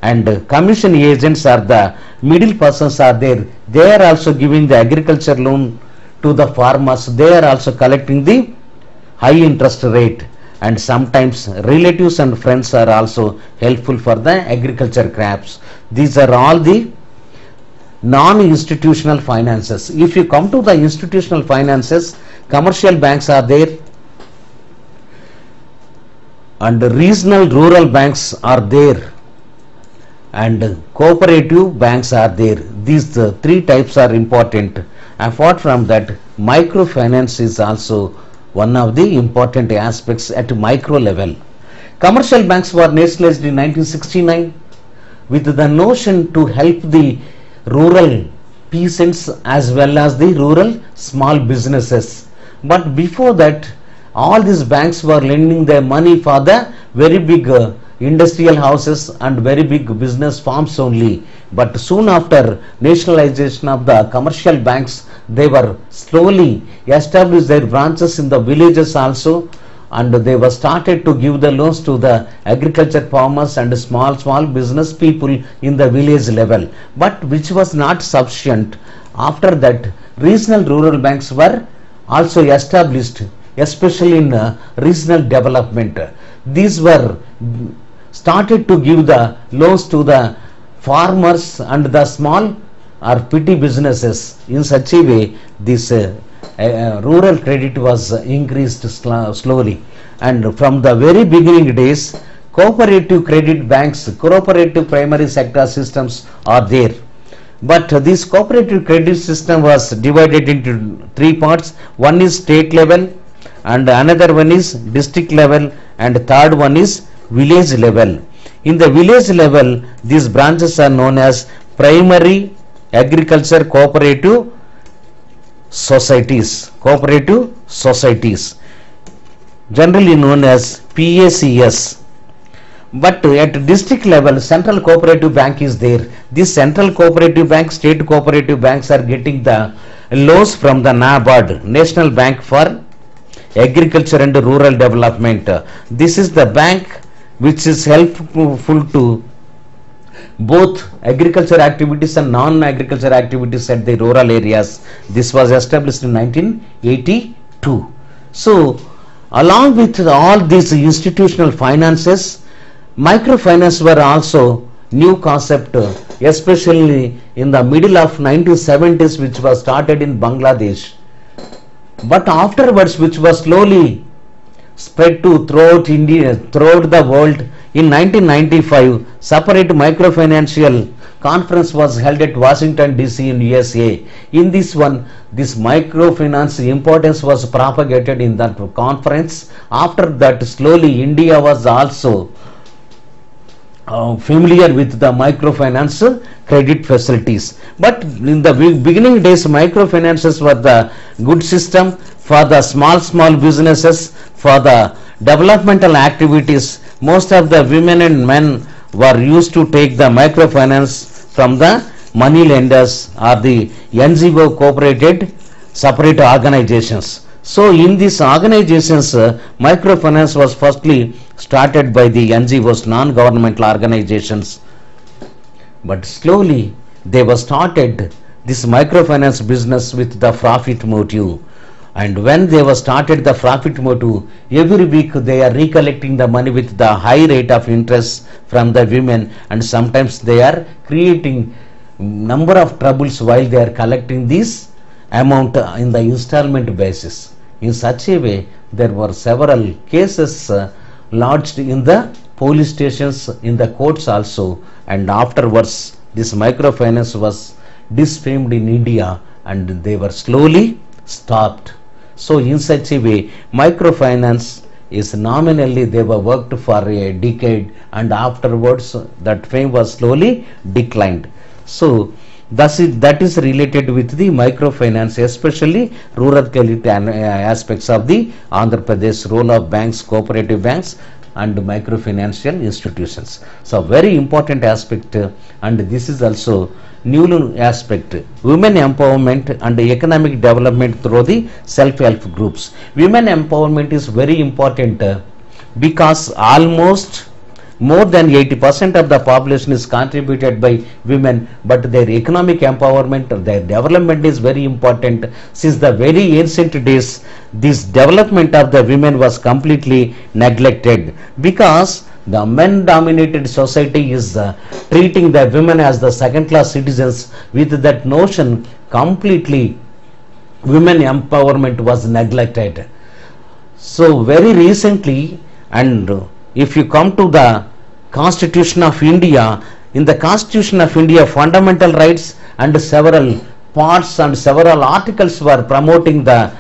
Speaker 1: and commission agents are the middle persons are there. They are also giving the agriculture loan to the farmers. They are also collecting the high interest rate, and sometimes relatives and friends are also helpful for the agriculture crops. These are all the non-institutional finances. If you come to the institutional finances, commercial banks are there, and regional rural banks are there, and cooperative banks are there. These three types are important. Apart from that, microfinance is also one of the important aspects at micro level. Commercial banks were nationalized in 1969 with the notion to help the rural peasants as well as the rural small businesses. But before that, all these banks were lending their money for the very big industrial houses and very big business firms only. But soon after nationalization of the commercial banks, they were slowly established their branches in the villages also, and they were started to give the loans to the agriculture farmers and small business people in the village level, but which was not sufficient. After that, regional rural banks were also established, especially in regional development. These were started to give the loans to the farmers and the small or petty businesses. In such a way, this rural credit was increased slowly, and from the very beginning days, cooperative credit banks, cooperative primary sector systems are there. But this cooperative credit system was divided into three parts. One is state level, and another one is district level, and third one is village level. In the village level, these branches are known as primary agriculture cooperative societies, generally known as PACS. But at district level, central cooperative bank is there. This central cooperative bank, state cooperative banks are getting the loans from the NABARD, National Bank for Agriculture and Rural Development. This is the bank which is helpful to both agriculture activities and non-agriculture activities at the rural areas. This was established in 1982. So, along with all these institutional finances, microfinance were also new concept, especially in the middle of 1970s, which was started in Bangladesh. But afterwards, which was slowly spread to throughout India, throughout the world. In 1995, separate microfinancial conference was held at Washington DC in USA. In this one, this microfinance importance was propagated in that conference. After that, slowly India was also familiar with the microfinance credit facilities. But in the beginning days, microfinances were the good system for the small businesses, for the developmental activities. Most of the women and men were used to take the microfinance from the money lenders or the NGO cooperated separate organizations. So in these organizations, microfinance was firstly started by the NGOs, non-governmental organizations. but slowly they were started this microfinance business with the profit motive. And when they were started the profit motive, every week they are recollecting the money with the high rate of interest from the women, and sometimes they are creating number of troubles while they are collecting this amount in the installment basis. In such a way, there were several cases lodged in the police stations, in the courts also, and afterwards this microfinance was disfamed in India and they were slowly stopped. So in such a way, microfinance is nominally they were worked for a decade, and afterwards that fame was slowly declined. So that is related with the microfinance, especially rural aspects of the Andhra Pradesh, role of banks, cooperative banks and microfinancial institutions. So very important aspect, and this is also new aspect, women empowerment and economic development through the self-help groups. Women empowerment is very important because almost more than 80% of the population is contributed by women, but their economic empowerment, their development is very important. Since the very ancient days, this development of the women was completely neglected because the men-dominated society is treating the women as the second-class citizens. With that notion, completely women empowerment was neglected. So very recently, and if you come to the Constitution of India, in the Constitution of India, fundamental rights and several parts and several articles were promoting the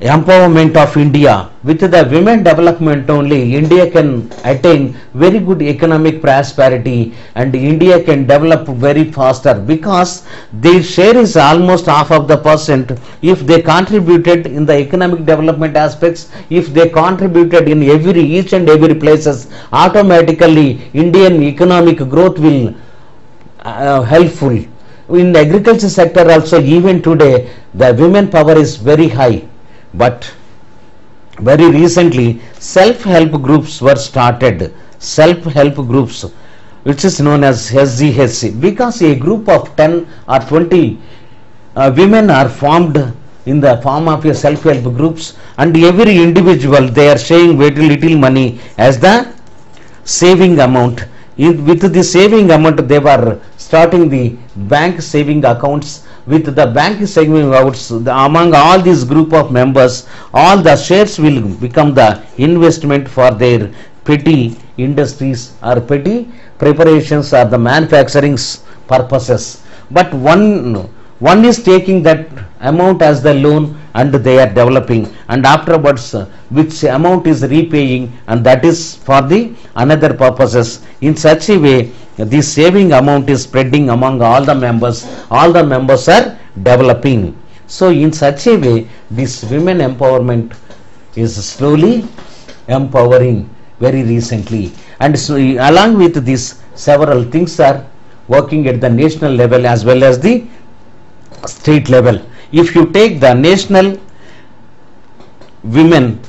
Speaker 1: empowerment of India. With the women development only, India can attain very good economic prosperity and India can develop very faster, because their share is almost half of the percent. If they contributed in the economic development aspects, if they contributed in each and every places, automatically Indian economic growth will helpful. In agriculture sector also, even today the women power is very high. But very recently self-help groups were started, self-help groups which is known as SGHC, because a group of 10 or 20 women are formed in the form of a self-help groups, and every individual they are sharing very little money as the saving amount. With the saving amount they were starting the bank saving accounts. With the bank saving accounts, among all these group of members, all the shares will become the investment for their petty industries or petty preparations or the manufacturing purposes. But one is taking that amount as the loan and they are developing, and afterwards which amount is repaying, and that is for the another purposes. In such a way, this saving amount is spreading among all the members are developing. So in such a way, this women empowerment is slowly empowering very recently, and so along with this several things are working at the national level as well as the state level. If you take the national women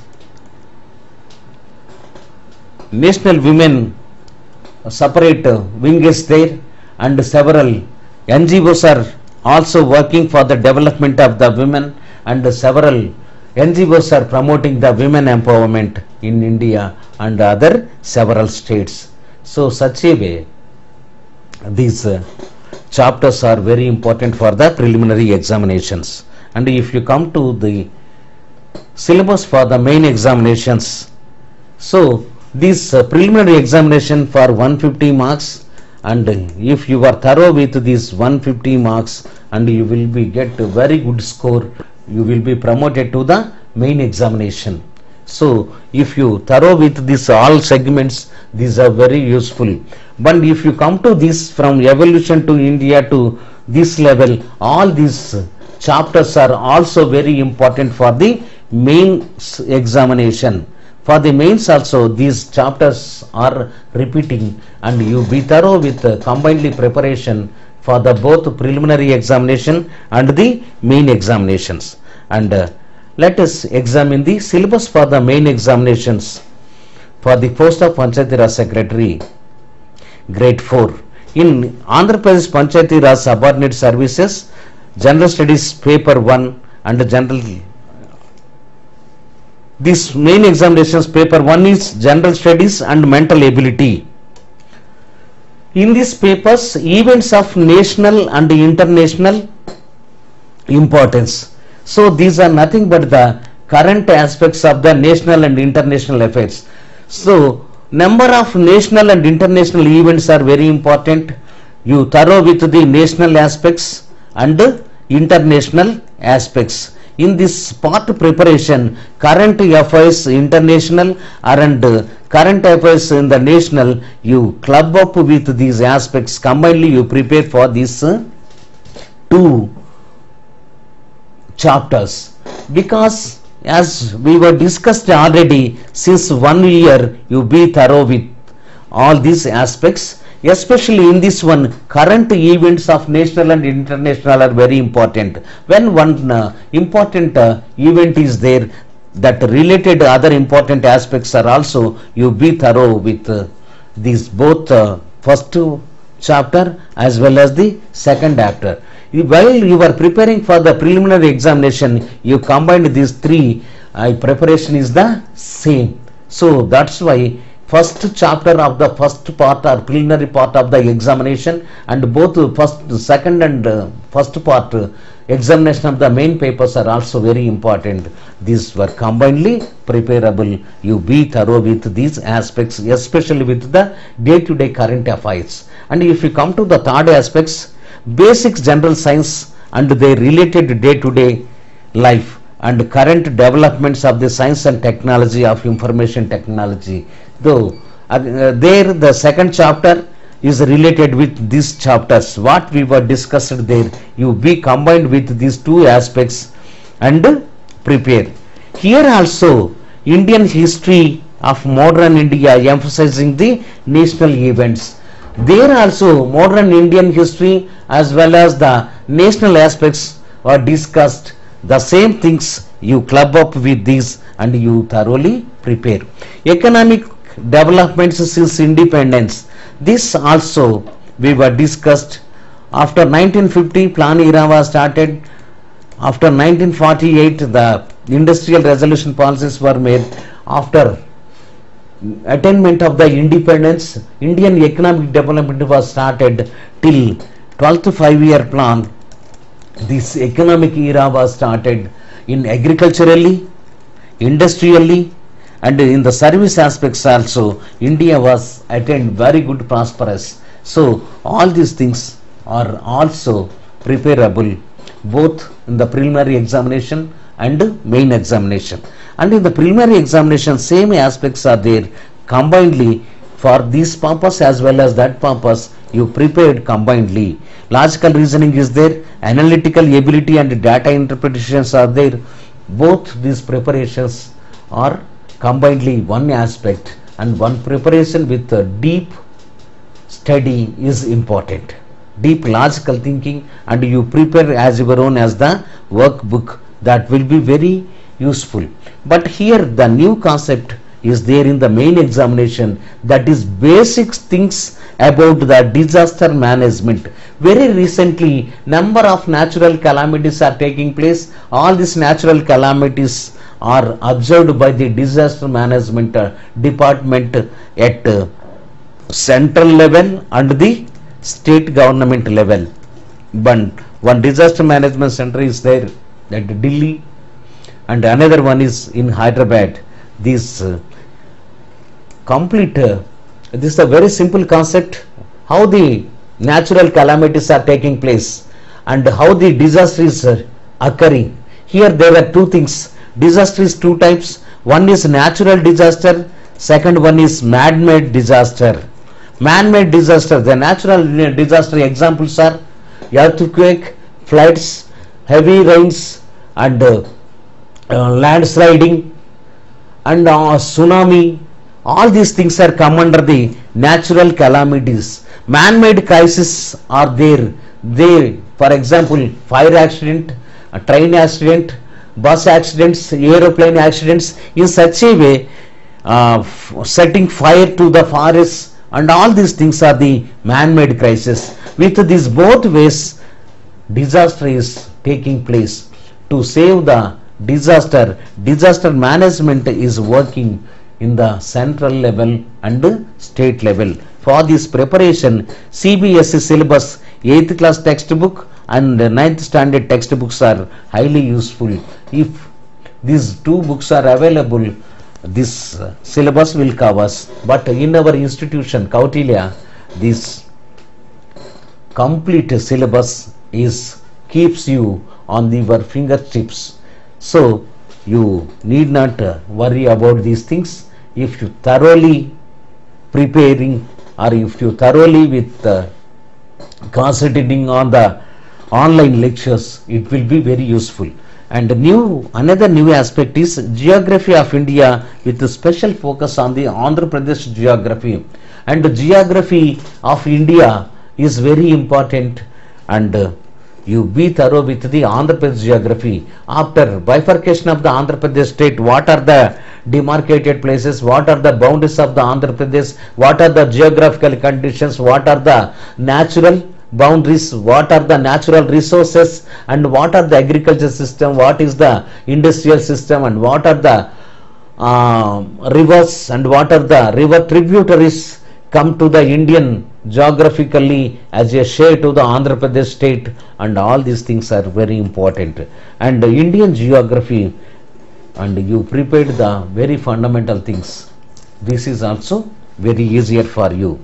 Speaker 1: separate wing is there, and several NGOs are also working for the development of the women, and several NGOs are promoting the women empowerment in India and other several states. So such a way, these chapters are very important for the preliminary examinations. And if you come to the syllabus for the main examinations, so this preliminary examination for 150 marks, and if you are thorough with these 150 marks and you will be get a very good score, you will be promoted to the main examination. So if you thorough with this all segments, these are very useful. But if you come to this from evolution to India to this level, all these chapters are also very important for the mains examination. For the mains also, these chapters are repeating, and you be thorough with combinedly preparation for the both preliminary examination and the main examinations. And let us examine the syllabus for the main examinations for the post of Panchayati Raj Secretary, grade 4. In Andhra Pradesh Panchayati Raj Subordinate Services, General Studies Paper 1 and General, this main examinations paper 1 is General Studies and Mental Ability. In these papers, events of national and international importance. So these are nothing but the current aspects of the national and international affairs. So number of national and international events are very important. You thorough with the national aspects and international aspects. In this part preparation, current affairs international and current affairs in the national, you club up with these aspects. Combinedly you prepare for these two chapters, because as we were discussed already, since 1 year you be thorough with all these aspects. Especially in this one, current events of national and international are very important. When one important event is there, that related other important aspects are also, you be thorough with these both first chapter as well as the second chapter. While you are preparing for the preliminary examination, you combine these three, preparation is the same. So that's why first chapter of the first part or preliminary part of the examination, and both first, second and first part examination of the main papers are also very important. These were combinedly preparable. You be thorough with these aspects, especially with the day-to-day current affairs. And if you come to the third aspects, basics general science and their related day-to-day life and current developments of the science and technology of information technology. Though there the second chapter is related with these chapters what we were discussed there, you be combined with these two aspects and prepare. Here also Indian history of modern India, emphasizing the national events. There also modern Indian history as well as the national aspects are discussed. The same things you club up with these and you thoroughly prepare. Economic developments since independence, this also we were discussed. After 1950 plan era was started. After 1948 the industrial resolution policies were made. After attainment of the independence, Indian economic development was started till 12th 5-year plan. This economic era was started in agriculturally, industrially, and in the service aspects also. India was attained very good prosperous. So all these things are also preparable both in the preliminary examination and main examination. And in the preliminary examination, same aspects are there combinedly. For this purpose as well as that purpose, you prepared combinedly. Logical reasoning is there, analytical ability and data interpretations are there. Both these preparations are combinedly one aspect, and one preparation with a deep study is important. Deep logical thinking, and you prepare as your own as the workbook, that will be very useful. But here the new concept is there in the main examination, that is basic things about the disaster management. Very recently number of natural calamities are taking place. All these natural calamities are observed by the disaster management department at central level and the state government level. But one disaster management center is there at Delhi and another one is in Hyderabad. This complete this is a very simple concept, how the natural calamities are taking place and how the disaster is occurring. Here there are two things. Disaster is two types. One is natural disaster, second one is man-made disaster. Man-made disaster, the natural disaster examples are earthquake, floods, heavy rains and landsliding and tsunami. All these things are come under the natural calamities. Man-made crises are there. They, for example, fire accident, a train accident, bus accidents, aeroplane accidents, in such a way setting fire to the forests and all these things are the man-made crisis. With these both ways, disaster is taking place. To save the disaster management is working in the central level and state level. For this preparation, CBSE syllabus 8th class textbook and 9th standard textbooks are highly useful. If these two books are available, this syllabus will cover. But in our institution, Kautilya, this complete syllabus keeps you on your fingertips. So you need not worry about these things. If you thoroughly preparing, or if you thoroughly with concentrating on the online lectures, it will be very useful. And another new aspect is geography of India, with a special focus on the Andhra Pradesh geography. And the geography of India is very important, and you be thorough with the Andhra Pradesh geography. After bifurcation of the Andhra Pradesh state, what are the demarcated places, what are the boundaries of the Andhra Pradesh, what are the geographical conditions, what are the natural boundaries, what are the natural resources, and what are the agriculture system, what is the industrial system, and what are the rivers, and what are the river tributaries come to the Indian geographically as a share to the Andhra Pradesh state, and all these things are very important. And Indian geography, and you prepared the very fundamental things. This is also very easier for you.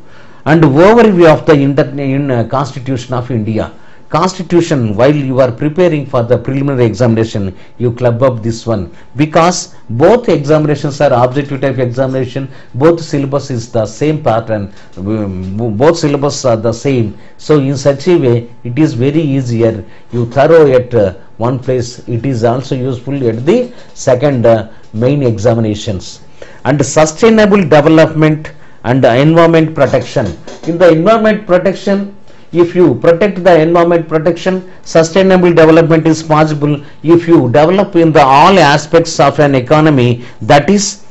Speaker 1: And overview of the Constitution of India. Constitution, while you are preparing for the preliminary examination, you club up this one, because both examinations are objective type examination, both syllabus is the same pattern, both syllabus are the same. So in such a way, it is very easier. You thorough at one place, it is also useful at the second main examinations. And sustainable development and environment protection. In the environment protection, if you protect the environment protection, sustainable development is possible. If you develop in the all aspects of an economy, that is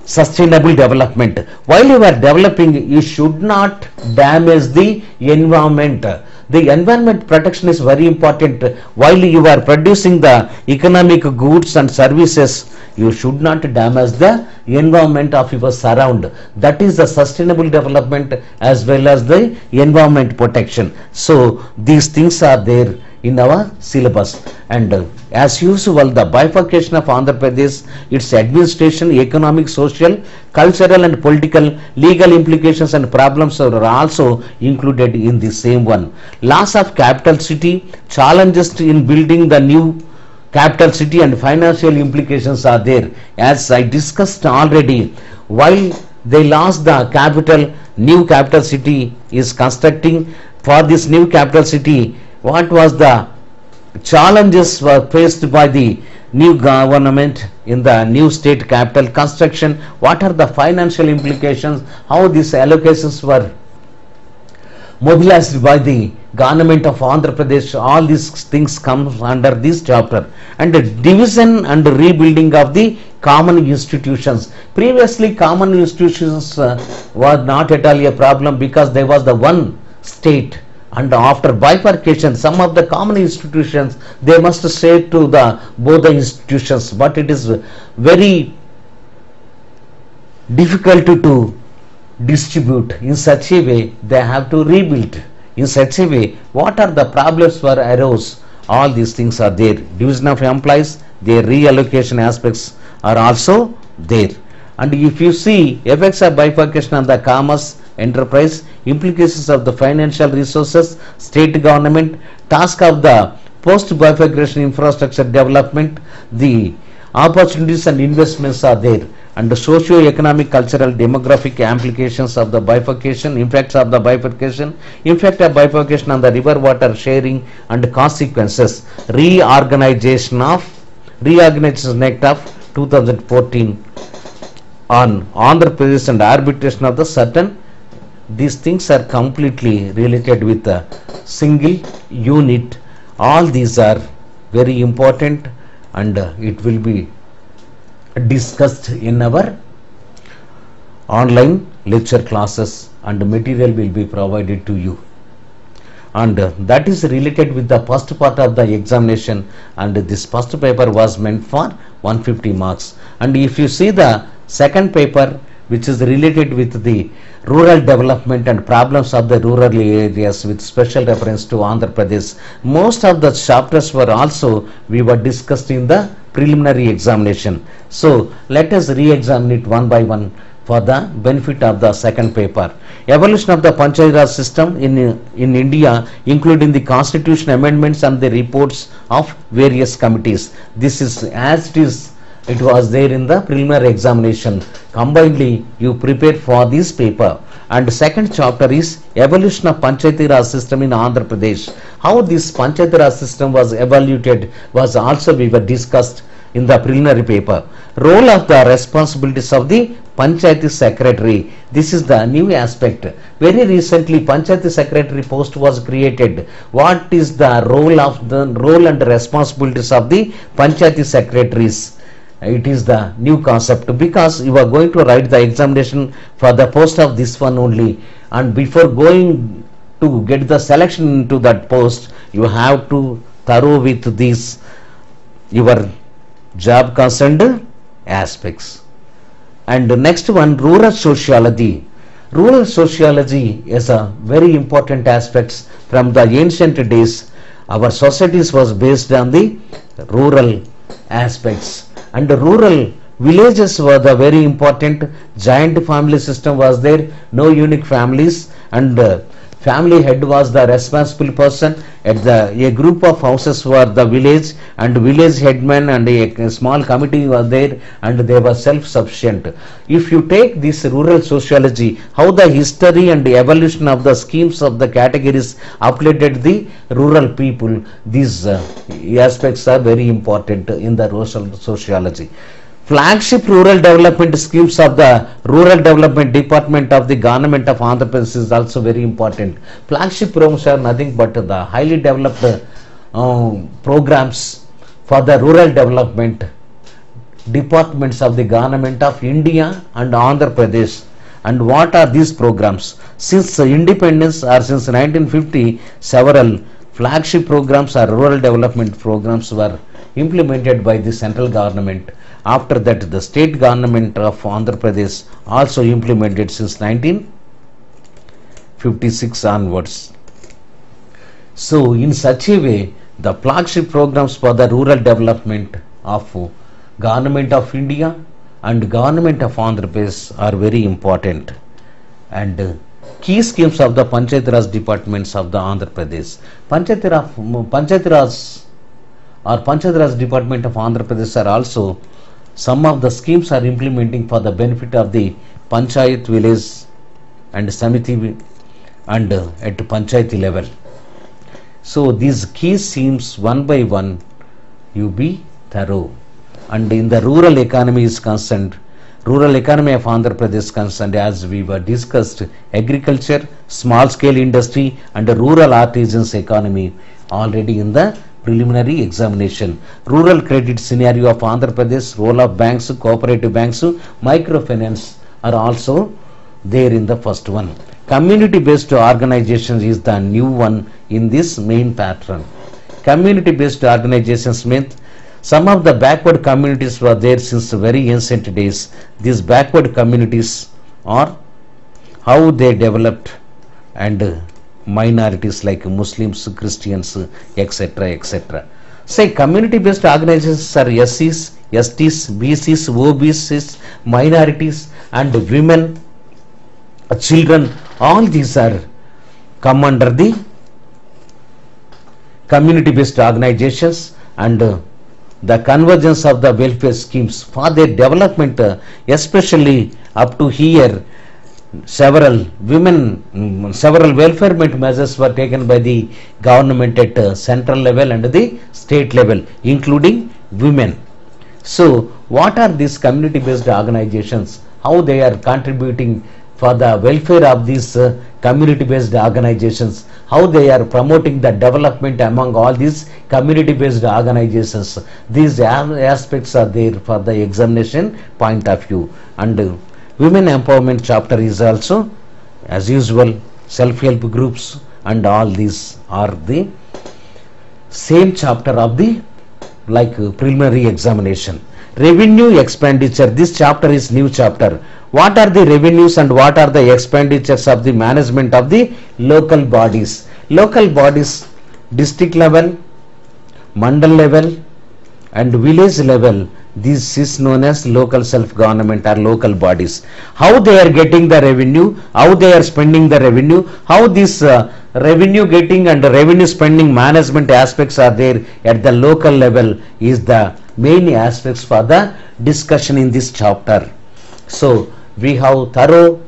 Speaker 1: sustainable development. While you are developing, you should not damage the environment. The environment protection is very important. While you are producing the economic goods and services, you should not damage the environment of your surround. That is the sustainable development as well as the environment protection. So these things are there in our syllabus. And as usual, the bifurcation of Andhra Pradesh, its administration, economic, social, cultural and political, legal implications and problems are also included in the same one. Loss of capital city, challenges in building the new capital city, and financial implications are there. As I discussed already, while they lost the capital, new capital city is constructing. For this new capital city, what was the challenges were faced by the new government in the new state capital construction? What are the financial implications? How these allocations were mobilized by the government of Andhra Pradesh? All these things come under this chapter. And the division and rebuilding of the common institutions. Previously, common institutions were not at all a problem, because there was the one state. And after bifurcation, some of the common institutions, they must say to the both the institutions, but it is very difficult to distribute. In such a way, they have to rebuild. In such a way, what are the problems were arose? All these things are there. Division of employees, their reallocation aspects are also there. And if you see effects of bifurcation on the commerce, enterprise, implications of the financial resources, state government, task of the post bifurcation infrastructure development, the opportunities and investments are there. And the socio-economic, cultural, demographic implications of the bifurcation, impacts of the bifurcation, impact of bifurcation on the river water sharing and consequences, reorganization Act of 2014 on Andhra Pradesh and arbitration of the certain. These things are completely related with a single unit. All these are very important, and it will be discussed in our online lecture classes and material will be provided to you, and that is related with the first part of the examination, and this first paper was meant for 150 marks. And if you see the second paper, which is related with the rural development and problems of the rural areas with special reference to Andhra Pradesh, most of the chapters were also we were discussed in the preliminary examination. So let us re-examine it one by one for the benefit of the second paper. Evolution of the Panchayat Raj system in India, including the constitution amendments and the reports of various committees. This is as it was there in the preliminary examination. Combinedly you prepare for this paper. And second chapter is evolution of Panchayat Raj system in Andhra Pradesh. How this Panchayat Raj system was evaluated was also we were discussed in the preliminary paper. Role of the responsibilities of the Panchayat Secretary. This is the new aspect. Very recently Panchayat Secretary post was created. What is the role and responsibilities of the Panchayat Secretaries? It is the new concept, because you are going to write the examination for the post of this one only, and before going to get the selection into that post, you have to thorough with these your job concerned aspects. And the next one, rural sociology. Rural sociology is a very important aspects. From the ancient days, our societies was based on the rural aspects, and the rural villages were the very important. Giant family system was there, no unique families, and family head was the responsible person. A group of houses were the village, and village headman and a small committee was there, and they were self-sufficient. If you take this rural sociology, how the history and the evolution of the schemes of the categories uplifted the rural people, these aspects are very important in the rural sociology. Flagship rural development schemes of the Rural Development Department of the Government of Andhra Pradesh is also very important. Flagship programs are nothing but the highly developed programs for the rural development departments of the Government of India and Andhra Pradesh. And what are these programs? Since independence or since 1950, several flagship programs or rural development programs were implemented by the central government. After that, the state government of Andhra Pradesh also implemented since 1956 onwards. So in such a way, the flagship programs for the rural development of Government of India and Government of Andhra Pradesh are very important. And key schemes of the Panchayat Raj departments of the Andhra Pradesh. Panchayat Raj department of Andhra Pradesh are also some of the schemes are implementing for the benefit of the Panchayat village and Samiti and at Panchayat level. So these key schemes one by one you be thorough. And in the rural economy is concerned, rural economy of Andhra Pradesh concerned, as we were discussed, agriculture, small scale industry and rural artisans economy already in the preliminary examination. Rural credit scenario of Andhra Pradesh, role of banks, cooperative banks, microfinance are also there in the first one. Community based organizations is the new one in this main pattern. Community based organizations means some of the backward communities were there since very ancient days. These backward communities are how they developed, and minorities like Muslims, Christians, etc., etc. Say community based organizations are SCs, STs, BCs, OBCs, minorities and women, children. All these are come under the community based organizations, and the convergence of the welfare schemes for their development, especially up to here, several welfare measures were taken by the government at central level and the state level, including women. So what are these community based organizations, how they are contributing for the welfare of these community based organizations, how they are promoting the development among all these community based organizations. These aspects are there for the examination point of view. And women empowerment chapter is also as usual self-help groups, and all these are the same chapter of the preliminary examination. Revenue expenditure, this chapter is new chapter. What are the revenues and what are the expenditures of the management of the local bodies? Local bodies, district level, mandal level and village level, this is known as local self-government or local bodies. How they are getting the revenue, how they are spending the revenue, how this revenue getting and revenue spending management aspects are there at the local level is the main aspects for the discussion in this chapter. So we have thorough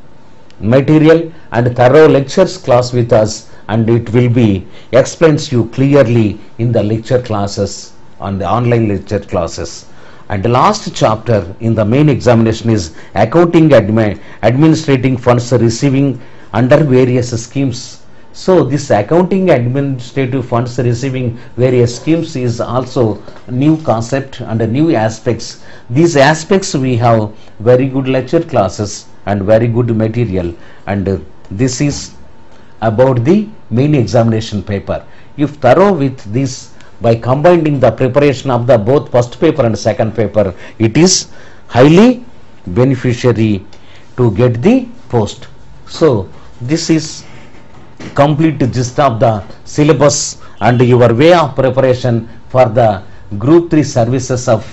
Speaker 1: material and thorough lectures class with us, and it will be explains you clearly in the lecture classes, on the online lecture classes. And the last chapter in the main examination is accounting administrating funds receiving under various schemes. So this accounting administrative funds receiving various schemes is also a new concept and a new aspects. These aspects we have very good lecture classes and very good material, and this is about the main examination paper. If thorough with this, by combining the preparation of the both first paper and second paper, it is highly beneficiary to get the post. So this is complete gist of the syllabus and your way of preparation for the group 3 services of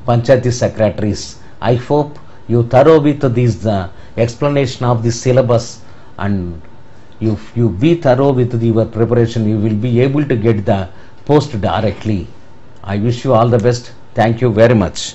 Speaker 1: Panchayati secretaries. I hope you thorough with this explanation of the syllabus, and if you be thorough with your preparation, you will be able to get the post directly. I wish you all the best. Thank you very much.